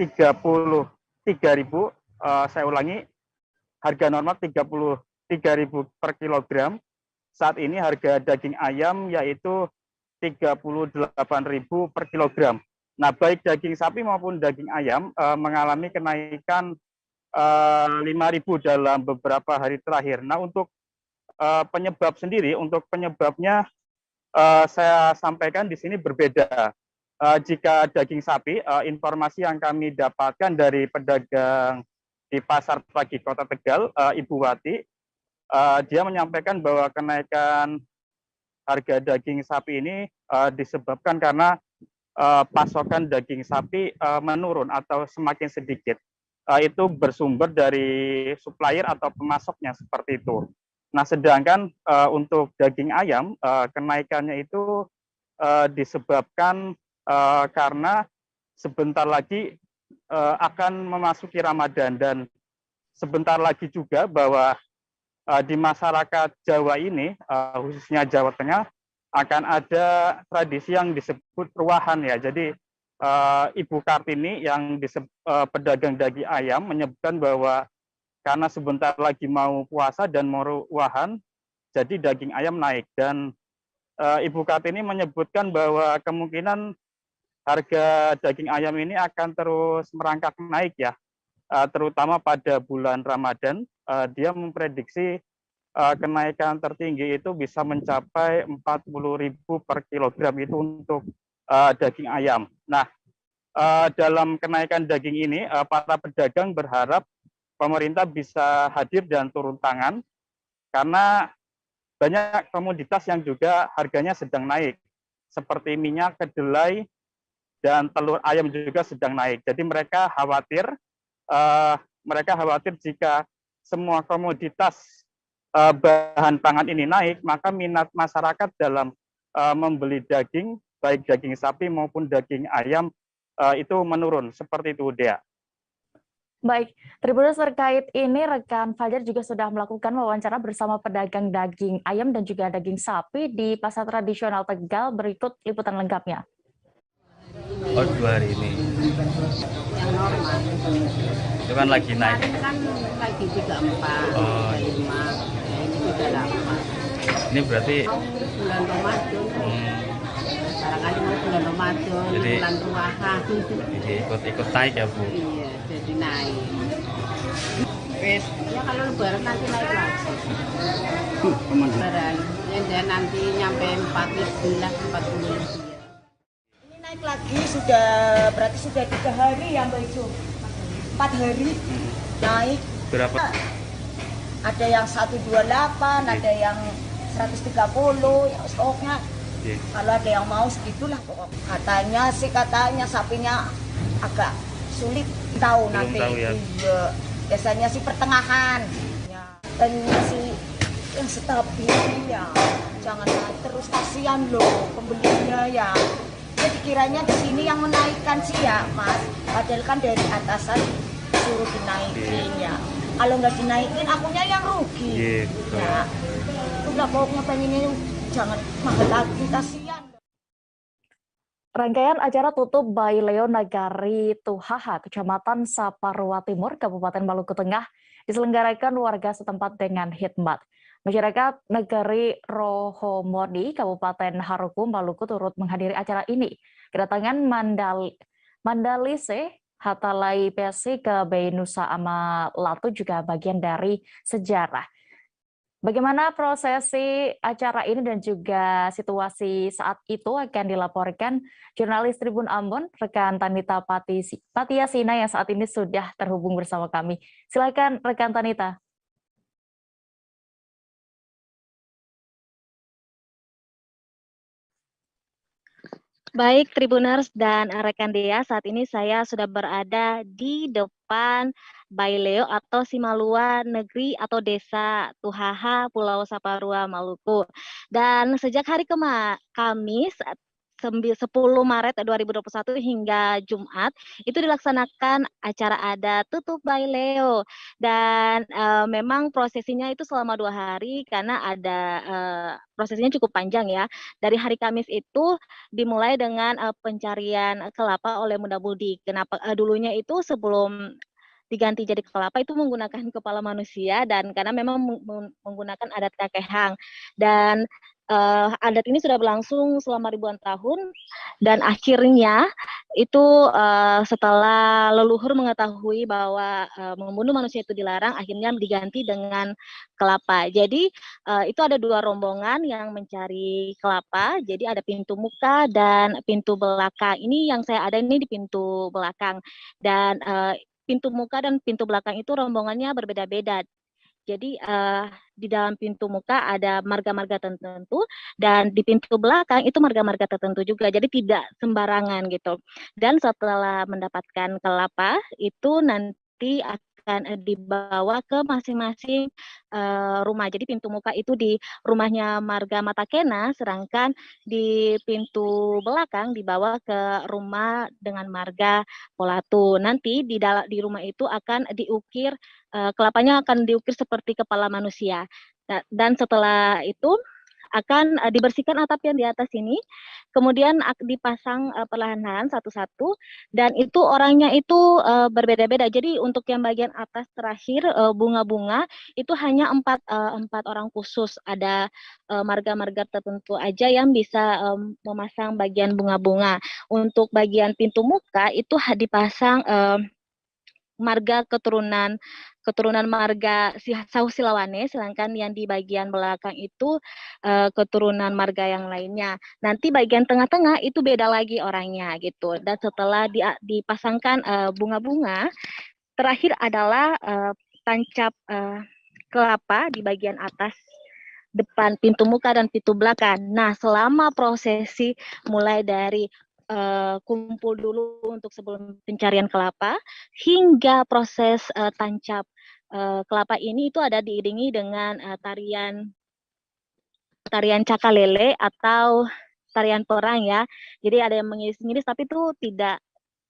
[SPEAKER 9] saya ulangi, harga normal 33.000 per kilogram. Saat ini harga daging ayam yaitu 38.000 per kilogram. Nah, baik daging sapi maupun daging ayam mengalami kenaikan 5.000 dalam beberapa hari terakhir. Nah, untuk penyebabnya saya sampaikan di sini berbeda. Jika daging sapi, informasi yang kami dapatkan dari pedagang di Pasar Pagi Kota Tegal, Ibu Wati, dia menyampaikan bahwa kenaikan harga daging sapi ini disebabkan karena pasokan daging sapi menurun atau semakin sedikit. Itu bersumber dari supplier atau pemasoknya seperti itu. Nah, sedangkan untuk daging ayam kenaikannya itu disebabkan karena sebentar lagi akan memasuki Ramadan dan sebentar lagi juga bahwa di masyarakat Jawa ini khususnya Jawa Tengah akan ada tradisi yang disebut ruahan ya. Jadi Ibu Kartini yang pedagang daging ayam menyebutkan bahwa karena sebentar lagi mau puasa dan mau ruahan, jadi daging ayam naik. Dan Ibu Kartini menyebutkan bahwa kemungkinan harga daging ayam ini akan terus merangkak naik ya, terutama pada bulan Ramadan. Dia memprediksi kenaikan tertinggi itu bisa mencapai 40.000 per kilogram itu untuk daging ayam. Nah, dalam kenaikan daging ini, para pedagang berharap pemerintah bisa hadir dan turun tangan, karena banyak komoditas yang juga harganya sedang naik, seperti minyak, kedelai, dan telur ayam juga sedang naik. Jadi mereka khawatir jika semua komoditas bahan pangan ini naik, maka minat masyarakat dalam membeli daging, baik daging sapi maupun daging ayam itu menurun. Seperti itu, Dea.
[SPEAKER 1] Baik, Tribuners, terkait ini rekan Fajar juga sudah melakukan wawancara bersama pedagang daging ayam dan juga daging sapi di Pasar Tradisional Tegal. Berikut liputan lengkapnya.
[SPEAKER 10] Oh, 2 hari ini.
[SPEAKER 11] Yang normal.
[SPEAKER 10] Itu kan lagi naik.
[SPEAKER 11] Kemarin kan lagi 34, 35, ini 38.
[SPEAKER 10] Ini berarti
[SPEAKER 11] bulan Ramadan. Barangkali mau bulan Ramadan,
[SPEAKER 10] jadi,
[SPEAKER 11] bulan Ruahan.
[SPEAKER 10] Jadi ikut naik ya, Bu?
[SPEAKER 11] Iya, jadi naik. Ya kalau lebaran nanti naik lagi. Lebaran, ya nanti nyampe 40 lah, 40.
[SPEAKER 12] Naik lagi sudah berarti sudah 3 hari ya Mbak Ijo, 4 hari naik.
[SPEAKER 10] Berapa?
[SPEAKER 12] Ada yang 128, ada yang 130, ya stoknya. Kalau ada yang mau segitulah pokok. Katanya sapinya agak sulit tahu nanti.
[SPEAKER 10] Tahu ya.
[SPEAKER 12] Iya, biasanya sih pertengahan. Ya. Dan masih yang stabil ya. Jangan naik terus, kasihan loh pembelinya ya. Jadi kiranya di sini yang menaikkan sih ya Mas, padahal kan dari atasan suruh dinaikin ya. Kalau nggak dinaikin akunya yang rugi. Ya, udah pokoknya pengennya jangan mahal lagi, kasihan.
[SPEAKER 1] Rangkaian acara tutup Baileo Nagari Tuhaha, Kecamatan Saparua Timur, Kabupaten Maluku Tengah, diselenggarakan warga setempat dengan hikmat. Masyarakat Negari Rohomodi, Kabupaten Haruku, Maluku turut menghadiri acara ini. Kedatangan Mandalise Hatalai Pesi ke Nusa Ama Latu juga bagian dari sejarah. Bagaimana prosesi acara ini dan juga situasi saat itu akan dilaporkan jurnalis Tribun Ambon, rekan Tanita Patiasina yang saat ini sudah terhubung bersama kami. Silakan rekan Tanita.
[SPEAKER 22] Baik, Tribuners dan rekan Dea, saat ini saya sudah berada di depan Baileo atau Simalua Negeri atau Desa Tuhaha, Pulau Saparua, Maluku. Dan sejak hari Kamis, 10 Maret 2021 hingga Jumat, itu dilaksanakan acara adat tutup Baileo. Dan memang prosesinya itu selama 2 hari karena ada prosesinya cukup panjang ya. Dari hari Kamis itu dimulai dengan pencarian kelapa oleh muda-mudi. Kenapa dulunya itu sebelum diganti jadi kelapa itu menggunakan kepala manusia, dan karena memang menggunakan adat kakehang. Dan adat ini sudah berlangsung selama ribuan tahun, dan akhirnya itu setelah leluhur mengetahui bahwa membunuh manusia itu dilarang, akhirnya diganti dengan kelapa. Jadi itu ada 2 rombongan yang mencari kelapa. Jadi ada pintu muka dan pintu belakang. Ini yang saya ada ini di pintu belakang, dan pintu muka dan pintu belakang itu rombongannya berbeda-beda. Jadi di dalam pintu muka ada marga-marga tertentu, dan di pintu belakang itu marga-marga tertentu juga. Jadi tidak sembarangan gitu. Dan setelah mendapatkan kelapa itu nanti akan dibawa ke masing-masing rumah. Jadi pintu muka itu di rumahnya marga Matakena, sedangkan di pintu belakang dibawa ke rumah dengan marga Polatu. Nanti di rumah itu akan diukir, kelapanya akan diukir seperti kepala manusia. Dan setelah itu akan dibersihkan atap yang di atas ini, kemudian dipasang perlahan-lahan satu-satu, dan itu orangnya itu berbeda-beda. Jadi untuk yang bagian atas terakhir bunga-bunga itu hanya 4 orang khusus. Ada marga-marga tertentu aja yang bisa memasang bagian bunga-bunga. Untuk bagian pintu muka itu dipasang marga keturunan marga Sau Silawane, sedangkan yang di bagian belakang itu keturunan marga yang lainnya. Nanti bagian tengah-tengah itu beda lagi orangnya gitu. Dan setelah dipasangkan bunga-bunga, terakhir adalah tancap kelapa di bagian atas depan pintu muka dan pintu belakang. Nah, selama prosesi mulai dari kumpul dulu untuk sebelum pencarian kelapa hingga proses tancap kelapa ini itu ada diiringi dengan tarian cakalele atau tarian perang ya. Jadi ada yang mengiris-ngiris tapi itu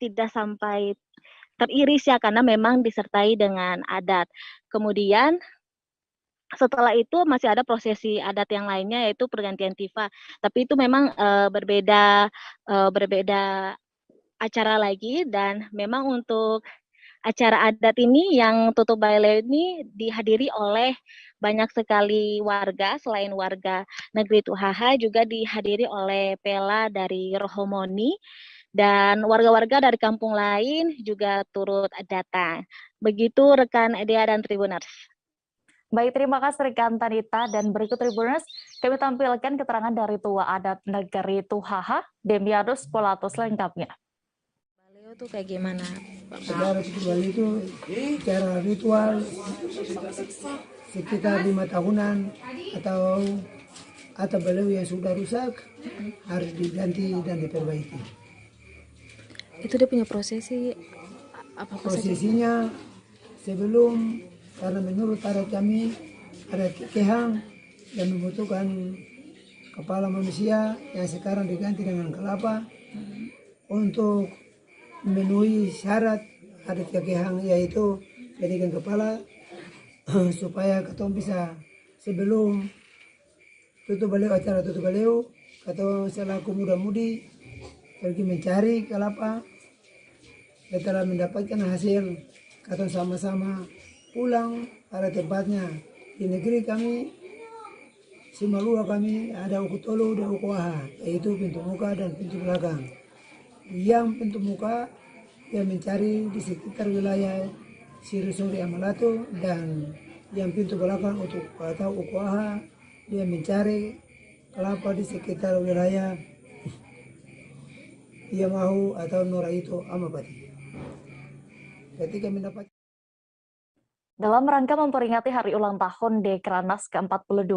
[SPEAKER 22] tidak sampai teriris ya karena memang disertai dengan adat. Kemudian setelah itu masih ada prosesi adat yang lainnya yaitu pergantian tifa. Tapi itu memang berbeda acara lagi dan memang untuk acara adat ini yang tutup baileo ini dihadiri oleh banyak sekali warga selain warga negeri Tuhaha juga dihadiri oleh pela dari Rohomoni dan warga-warga dari kampung lain juga turut datang. Begitu rekan Dea dan Tribuners.
[SPEAKER 1] Baik, terima kasih rekan Tanita dan berikut Tribuners kami tampilkan keterangan dari tua adat negeri Tuhaha, Demianus Polatus lengkapnya.
[SPEAKER 13] Baileo itu kayak gimana?
[SPEAKER 14] Saudara Baileo itu secara ritual sekitar 5 tahunan atau Baileo yang sudah rusak harus diganti dan diperbaiki.
[SPEAKER 13] Itu dia punya prosesi apa
[SPEAKER 14] prosesinya sebelum, karena menurut adat kami ada kehang yang membutuhkan kepala manusia yang sekarang diganti dengan kelapa untuk memenuhi syarat adat kehang yaitu jadikan kepala supaya ketong bisa sebelum acara tutup baileo atau selaku muda-mudi pergi mencari kelapa. Setelah mendapatkan hasil, katong sama-sama pulang pada tempatnya. Di negeri kami, Simalua kami ada Ukutolo dan Ukuaha, yaitu pintu muka dan pintu belakang. Yang pintu muka yang mencari di sekitar wilayah Sirisuri Amalato dan yang pintu belakang untuk atau Ukuaha dia mencari kelapa di sekitar wilayah Yamahu atau Noraito Amapati. Ketika mendapat
[SPEAKER 1] dalam rangka memperingati hari ulang tahun Dekranasda ke-42,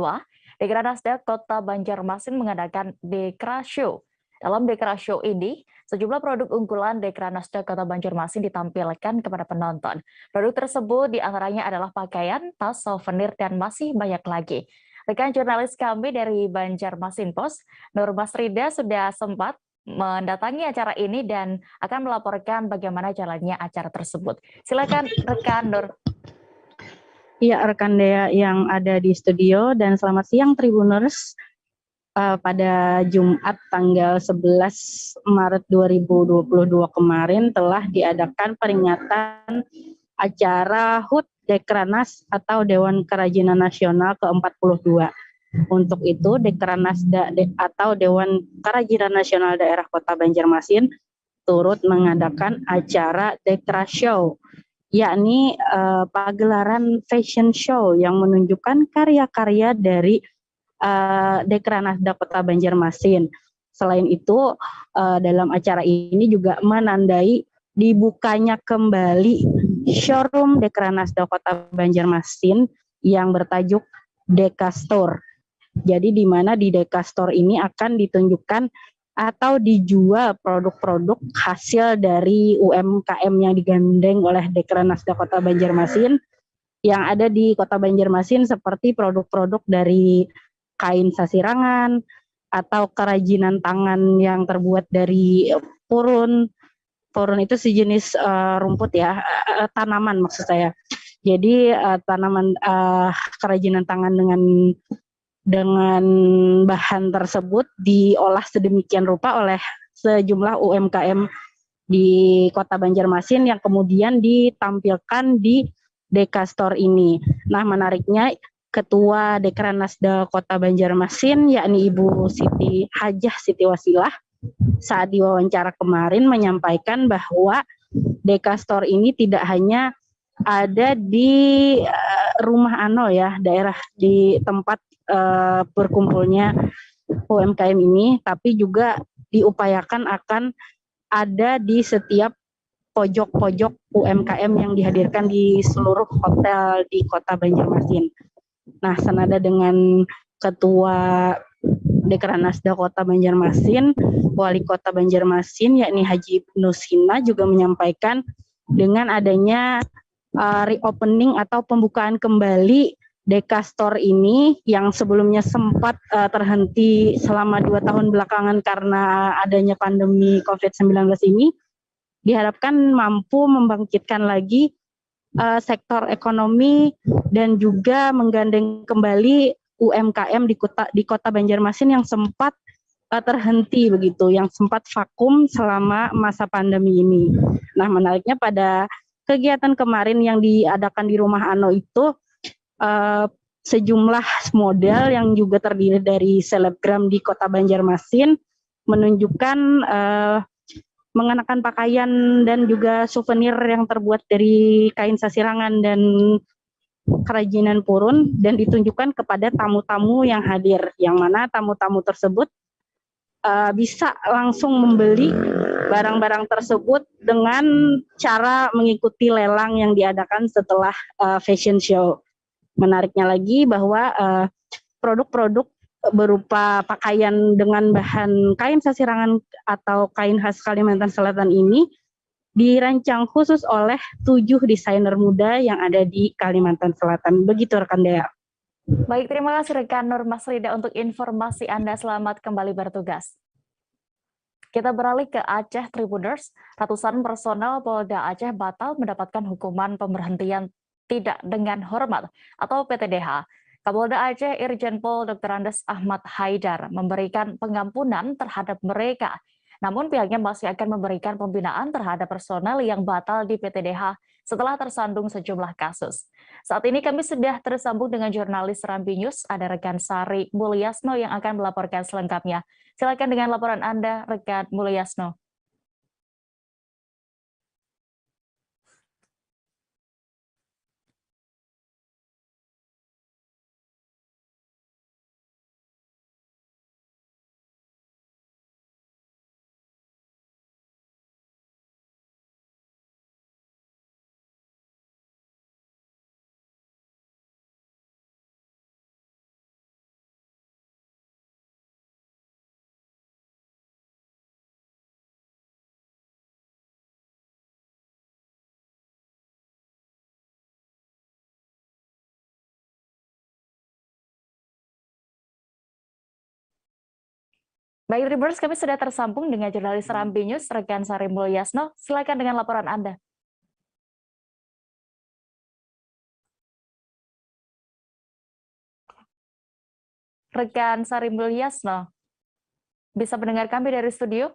[SPEAKER 1] Dekranasda Kota Banjarmasin mengadakan Dekra Show. Dalam Dekra Show ini, sejumlah produk unggulan Dekranasda Kota Banjarmasin ditampilkan kepada penonton. Produk tersebut diantaranya adalah pakaian, tas, souvenir, dan masih banyak lagi. Rekan jurnalis kami dari Banjarmasin Post, Nur Masrida sudah sempat mendatangi acara ini dan akan melaporkan bagaimana jalannya acara tersebut. Silakan rekan Nur.
[SPEAKER 15] Iya, rekan Dea yang ada di studio dan selamat siang Tribuners. Pada Jumat tanggal 11 Maret 2022 kemarin telah diadakan peringatan acara HUT Dekranas atau Dewan Kerajinan Nasional ke-42. Untuk itu, Dekranasda atau Dewan Kerajinan Nasional Daerah Kota Banjarmasin turut mengadakan acara Dekra Show, yakni pagelaran fashion show yang menunjukkan karya-karya dari Dekranasda Kota Banjarmasin. Selain itu, dalam acara ini juga menandai dibukanya kembali showroom Dekranasda Kota Banjarmasin yang bertajuk Deka Store. Jadi di mana di Deka Store ini akan ditunjukkan atau dijual produk-produk hasil dari UMKM yang digandeng oleh Dekranasda Kota Banjarmasin yang ada di Kota Banjarmasin seperti produk-produk dari kain sasirangan atau kerajinan tangan yang terbuat dari purun. Purun itu sejenis rumput ya, tanaman maksud saya. Jadi tanaman kerajinan tangan dengan bahan tersebut diolah sedemikian rupa oleh sejumlah UMKM di Kota Banjarmasin yang kemudian ditampilkan di Deka Store ini. Nah, menariknya Ketua Dekranasda Kota Banjarmasin yakni Ibu Siti Hajah Siti Wasilah saat diwawancara kemarin menyampaikan bahwa Deka Store ini tidak hanya ada di rumah Ano ya, daerah di tempat berkumpulnya UMKM ini, tapi juga diupayakan akan ada di setiap pojok-pojok UMKM yang dihadirkan di seluruh hotel di Kota Banjarmasin. Nah, senada dengan Ketua Dekranasda Kota Banjarmasin, Wali Kota Banjarmasin yakni Haji Ibnu Sina juga menyampaikan dengan adanya reopening atau pembukaan kembali Deka Store ini yang sebelumnya sempat terhenti selama 2 tahun belakangan karena adanya pandemi COVID-19 ini, diharapkan mampu membangkitkan lagi sektor ekonomi dan juga menggandeng kembali UMKM di Kota Banjarmasin yang sempat terhenti begitu, yang sempat vakum selama masa pandemi ini. Nah, menariknya pada kegiatan kemarin yang diadakan di Rumah Ano itu sejumlah model yang juga terdiri dari selebgram di Kota Banjarmasin menunjukkan mengenakan pakaian dan juga souvenir yang terbuat dari kain sasirangan dan kerajinan purun dan ditunjukkan kepada tamu-tamu yang hadir, yang mana tamu-tamu tersebut bisa langsung membeli barang-barang tersebut dengan cara mengikuti lelang yang diadakan setelah fashion show. Menariknya lagi bahwa produk-produk berupa pakaian dengan bahan kain sasirangan atau kain khas Kalimantan Selatan ini dirancang khusus oleh 7 desainer muda yang ada di Kalimantan Selatan. Begitu rekan Dea.
[SPEAKER 1] Baik, terima kasih rekan Nur Masrida untuk informasi Anda. Selamat kembali bertugas. Kita beralih ke Aceh Tribuners. Ratusan personel Polda Aceh batal mendapatkan hukuman pemberhentian tidak dengan hormat atau PTDH. Kapolda Aceh Irjen Pol Dr. Andes Ahmad Haidar memberikan pengampunan terhadap mereka. Namun pihaknya masih akan memberikan pembinaan terhadap personel yang batal di PTDH setelah tersandung sejumlah kasus. Saat ini kami sudah tersambung dengan jurnalis Serambi News, ada rekan Sari Mulyasno yang akan melaporkan selengkapnya. Silakan dengan laporan Anda, rekan Mulyasno. Baik, Tribuners, kami sudah tersambung dengan jurnalis Serambi News, rekan Sari Mulyasno. Silakan dengan laporan Anda. Rekan Sari Mulyasno, bisa mendengar kami dari studio?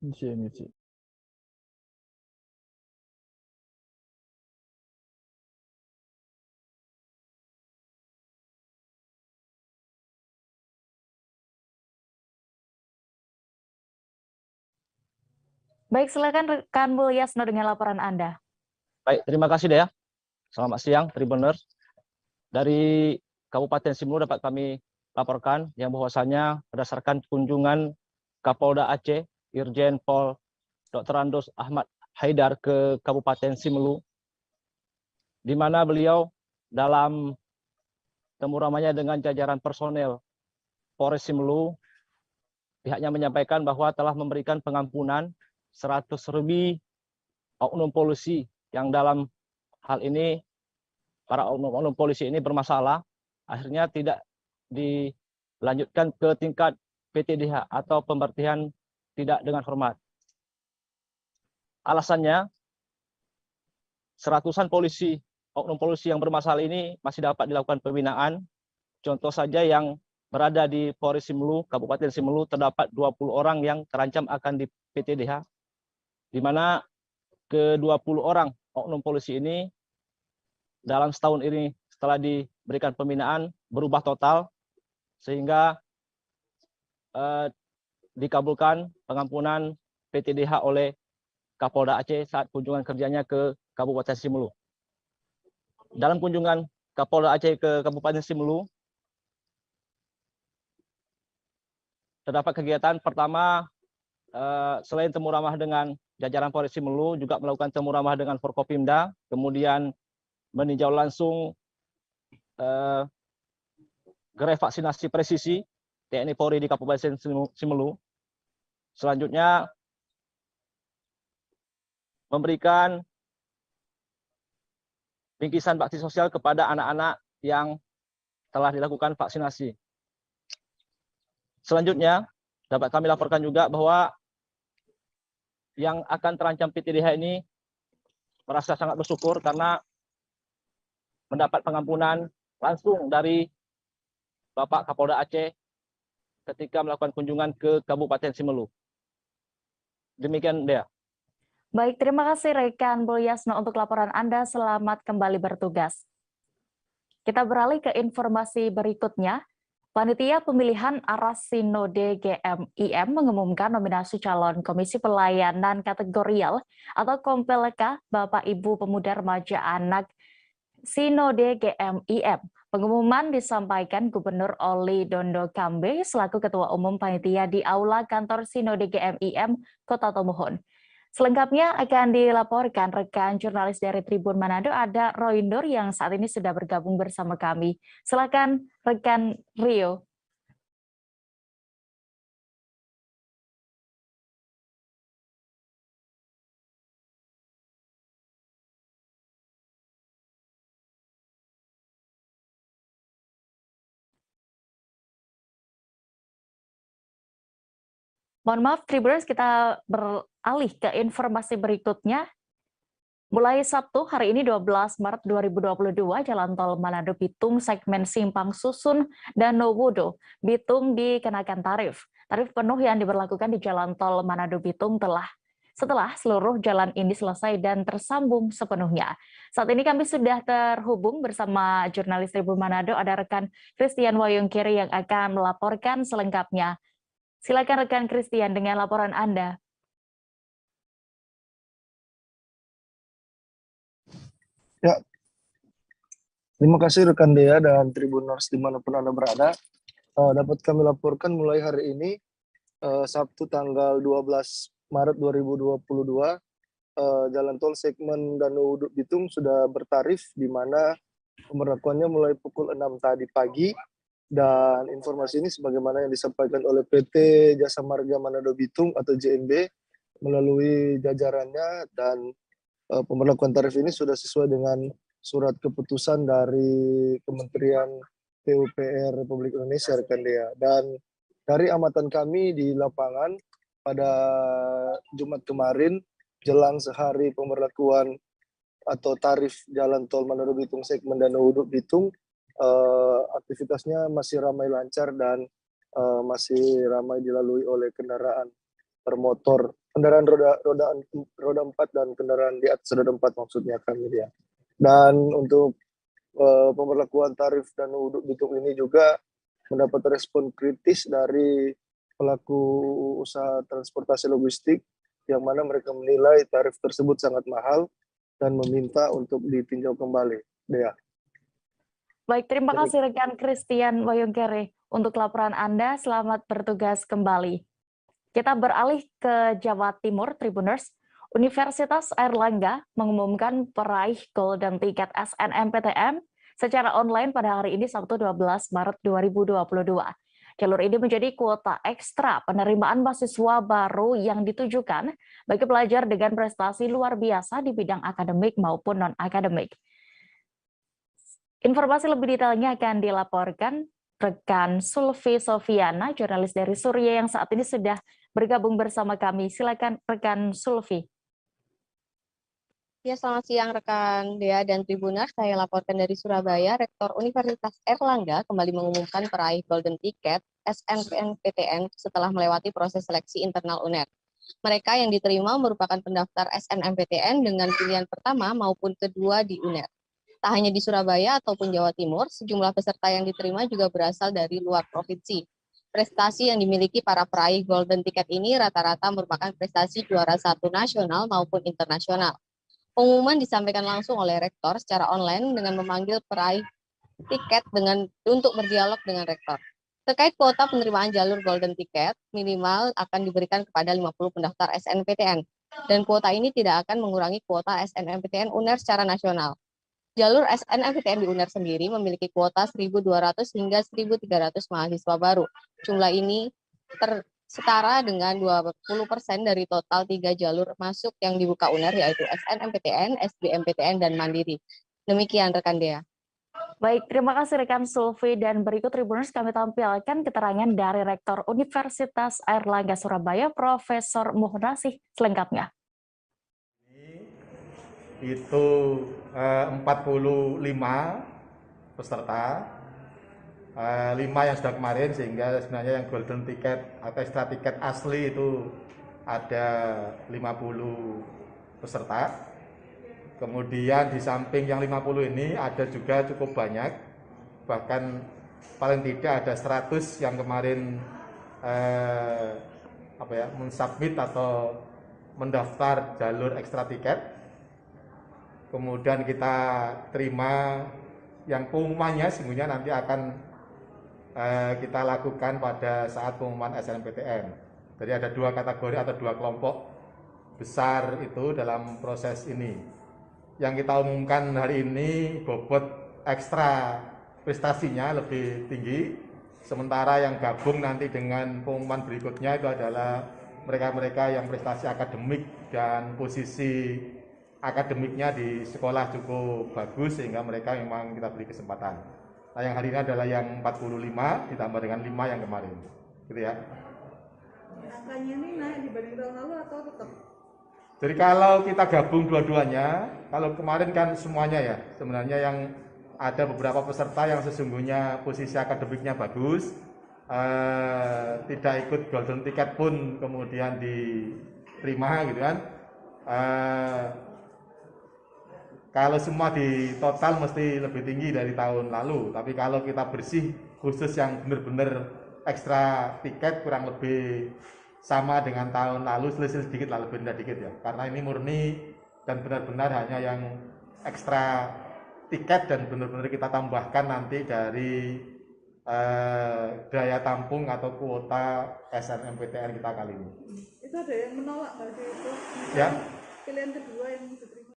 [SPEAKER 16] Misi.
[SPEAKER 1] Baik, silakan rekan Mulyasno dengan laporan Anda.
[SPEAKER 16] Baik, terima kasih Dea. Selamat siang, Tribuners. Dari Kabupaten Simelu dapat kami laporkan yang bahwasanya berdasarkan kunjungan Kapolda Aceh Irjen Pol Dr. Andes Ahmad Haidar ke Kabupaten Simelu, di mana beliau dalam temu ramanya dengan jajaran personel Polres Simelu, pihaknya menyampaikan bahwa telah memberikan pengampunan 100 lebih oknum polisi yang dalam hal ini para oknum polisi ini bermasalah, akhirnya tidak dilanjutkan ke tingkat PTDH atau pemberhentian tidak dengan hormat. Alasannya, seratusan polisi, oknum polisi yang bermasalah ini masih dapat dilakukan pembinaan. Contoh saja yang berada di Polres Simelu, Kabupaten Simelu, terdapat 20 orang yang terancam akan di PTDH, di mana ke-20 orang oknum polisi ini dalam setahun ini setelah diberikan pembinaan berubah total, sehingga dikabulkan pengampunan PTDH oleh Kapolda Aceh saat kunjungan kerjanya ke Kabupaten Simelu. Dalam kunjungan Kapolda Aceh ke Kabupaten Simelu, terdapat kegiatan pertama, selain temu ramah dengan jajaran Polres Simelu, juga melakukan temu ramah dengan Forkopimda, kemudian meninjau langsung gerai vaksinasi presisi TNI Polri di Kabupaten Simelu. Selanjutnya memberikan bingkisan bakti sosial kepada anak-anak yang telah dilakukan vaksinasi. Selanjutnya dapat kami laporkan juga bahwa yang akan terancam PTDH ini merasa sangat bersyukur karena mendapat pengampunan langsung dari Bapak Kapolda Aceh ketika melakukan kunjungan ke Kabupaten Simelu. Demikian, Dea.
[SPEAKER 1] Baik, terima kasih rekan Boyasno untuk laporan Anda. Selamat kembali bertugas. Kita beralih ke informasi berikutnya. Panitia Pemilihan Aras Sinode GMIM mengumumkan nominasi calon Komisi Pelayanan Kategorial atau Kompeleka Bapak Ibu Pemuda Remaja Anak Sinode GMIM. Pengumuman disampaikan Gubernur Oli Dondo Kambe selaku Ketua Umum Panitia di Aula Kantor Sinode GMIM Kota Tomohon. Selengkapnya akan dilaporkan rekan jurnalis dari Tribun Manado, ada Roindur yang saat ini sudah bergabung bersama kami. Silakan rekan Rio. Mohon maaf, Tribuners, kita beralih ke informasi berikutnya. Mulai Sabtu hari ini 12 Maret 2022, Jalan Tol Manado Bitung segmen Simpang Susun dan Nowodo Bitung dikenakan tarif. Tarif penuh yang diberlakukan di Jalan Tol Manado Bitung setelah seluruh jalan ini selesai dan tersambung sepenuhnya. Saat ini kami sudah terhubung bersama jurnalis Tribun Manado, ada rekan Christian Wayungkiri yang akan melaporkan selengkapnya. Silakan rekan Christian dengan laporan Anda.
[SPEAKER 17] Ya, terima kasih rekan Dea dan Tribuners dimanapun Anda berada. Dapat kami laporkan mulai hari ini, Sabtu tanggal 12 Maret 2022, jalan tol segmen Danau Uduk Bitung sudah bertarif, di mana pemberlakuannya mulai pukul 6 tadi pagi. Dan informasi ini sebagaimana yang disampaikan oleh PT Jasa Marga Manado Bitung atau JMB melalui jajarannya, dan pemberlakuan tarif ini sudah sesuai dengan surat keputusan dari Kementerian PUPR Republik Indonesia, rekan Dea. Dan dari amatan kami di lapangan pada Jumat kemarin, jelang sehari pemberlakuan atau tarif jalan tol Manado Bitung segmen Danau Uduk Bitung, aktivitasnya masih ramai lancar dan masih ramai dilalui oleh kendaraan bermotor, kendaraan roda 4 dan kendaraan di atas roda 4 maksudnya kami dia. Dan untuk pemberlakuan tarif Danau Uduk Bitung ini juga mendapat respon kritis dari pelaku usaha transportasi logistik, yang mana mereka menilai tarif tersebut sangat mahal dan meminta untuk ditinjau kembali. Dea.
[SPEAKER 1] Baik, terima kasih rekan Christian Wayungkere untuk laporan Anda. Selamat bertugas kembali. Kita beralih ke Jawa Timur, Tribuners. Universitas Airlangga mengumumkan peraih Golden Ticket SNMPTN secara online pada hari ini, Sabtu 12 Maret 2022. Jalur ini menjadi kuota ekstra penerimaan mahasiswa baru yang ditujukan bagi pelajar dengan prestasi luar biasa di bidang akademik maupun non-akademik. Informasi lebih detailnya akan dilaporkan rekan Sulfi Sofiana, jurnalis dari Surya yang saat ini sudah bergabung bersama kami. Silakan rekan Sulfi.
[SPEAKER 22] Ya, selamat siang rekan Dea dan Tribuners. Saya laporkan dari Surabaya. Rektor Universitas Airlangga kembali mengumumkan peraih Golden Ticket SNMPTN setelah melewati proses seleksi internal UNER. Mereka yang diterima merupakan pendaftar SNMPTN dengan pilihan pertama maupun kedua di UNER. Tak hanya di Surabaya ataupun Jawa Timur, sejumlah peserta yang diterima juga berasal dari luar provinsi. Prestasi yang dimiliki para peraih Golden Ticket ini rata-rata merupakan prestasi juara satu nasional maupun internasional. Pengumuman disampaikan langsung oleh Rektor secara online dengan memanggil peraih tiket untuk berdialog dengan Rektor. Terkait kuota penerimaan jalur Golden Ticket, minimal akan diberikan kepada 50 pendaftar SNMPTN, dan kuota ini tidak akan mengurangi kuota SNMPTN UNER secara nasional.
[SPEAKER 18] Jalur SNMPTN di UNER sendiri memiliki kuota 1.200 hingga 1.300 mahasiswa baru. Jumlah ini setara dengan 20% dari total 3 jalur masuk yang dibuka UNER, yaitu SNMPTN, SBMPTN, dan Mandiri. Demikian rekan Dea.
[SPEAKER 1] Baik, terima kasih rekan Sulfi, dan berikut Tribuners kami tampilkan keterangan dari Rektor Universitas Airlangga Surabaya, Profesor Muhnasih, selengkapnya.
[SPEAKER 7] Itu 45 peserta, 5 yang sudah kemarin, sehingga sebenarnya yang golden ticket atau extra tiket asli itu ada 50 peserta. Kemudian di samping yang 50 ini ada juga cukup banyak, bahkan paling tidak ada 100 yang kemarin mensubmit atau mendaftar jalur ekstra tiket. Kemudian kita terima yang pengumumannya sesungguhnya nanti akan kita lakukan pada saat pengumuman SNMPTN. Jadi ada 2 kategori atau 2 kelompok besar itu dalam proses ini. Yang kita umumkan hari ini bobot ekstra prestasinya lebih tinggi, sementara yang gabung nanti dengan pengumuman berikutnya itu adalah mereka-mereka yang prestasi akademik dan posisi akademiknya di sekolah cukup bagus sehingga mereka memang kita beri kesempatan. Nah, yang hari ini adalah yang 45 ditambah dengan 5 yang kemarin. Gitu ya.
[SPEAKER 19] Angkanya ini naik dibanding tahun lalu atau tetap?
[SPEAKER 7] Jadi kalau kita gabung dua-duanya, kalau kemarin kan semuanya ya, sebenarnya yang ada beberapa peserta yang sesungguhnya posisi akademiknya bagus, tidak ikut golden ticket pun kemudian diterima gitu kan. Kalau semua di total mesti lebih tinggi dari tahun lalu, tapi kalau kita bersih khusus yang benar-benar ekstra tiket kurang lebih sama dengan tahun lalu, selisih sedikit lah, lebih rendah dikit ya, karena ini murni dan benar-benar hanya yang ekstra tiket dan benar-benar kita tambahkan nanti dari daya tampung atau kuota SNMPTN kita kali ini.
[SPEAKER 19] Itu ada yang menolak nggak sih itu?
[SPEAKER 7] Ya.
[SPEAKER 19] Pilihan kedua yang diterima.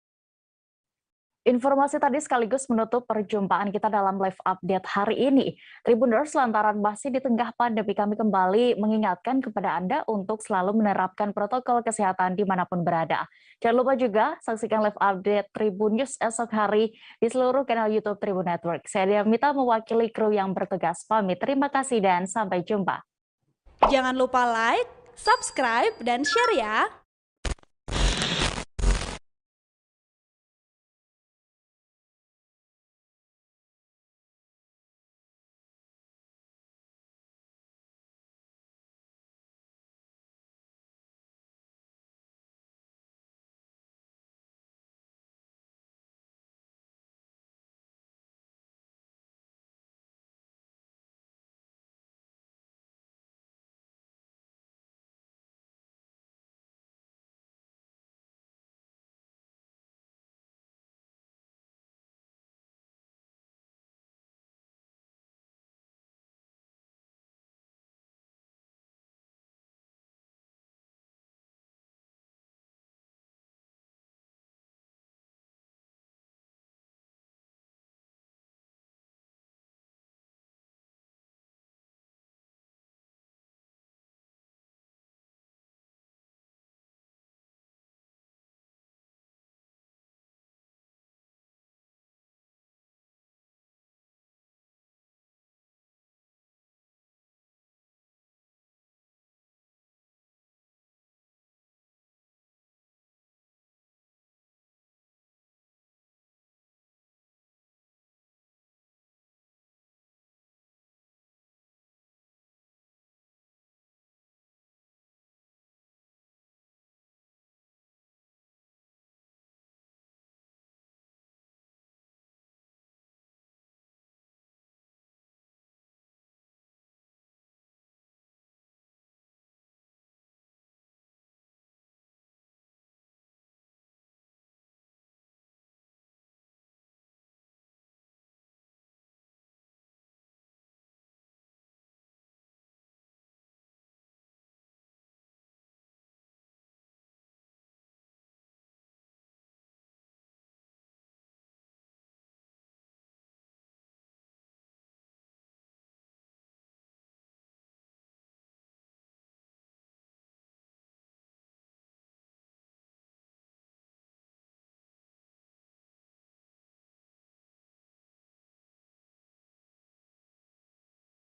[SPEAKER 1] Informasi tadi sekaligus menutup perjumpaan kita dalam live update hari ini. Tribuners, lantaran masih di tengah pandemi, kami kembali mengingatkan kepada Anda untuk selalu menerapkan protokol kesehatan dimanapun berada. Jangan lupa juga saksikan live update Tribun News esok hari di seluruh kanal YouTube Tribun Network. Saya Diamita mewakili kru yang bertugas pamit. Terima kasih dan sampai jumpa.
[SPEAKER 20] Jangan lupa like, subscribe, dan share ya.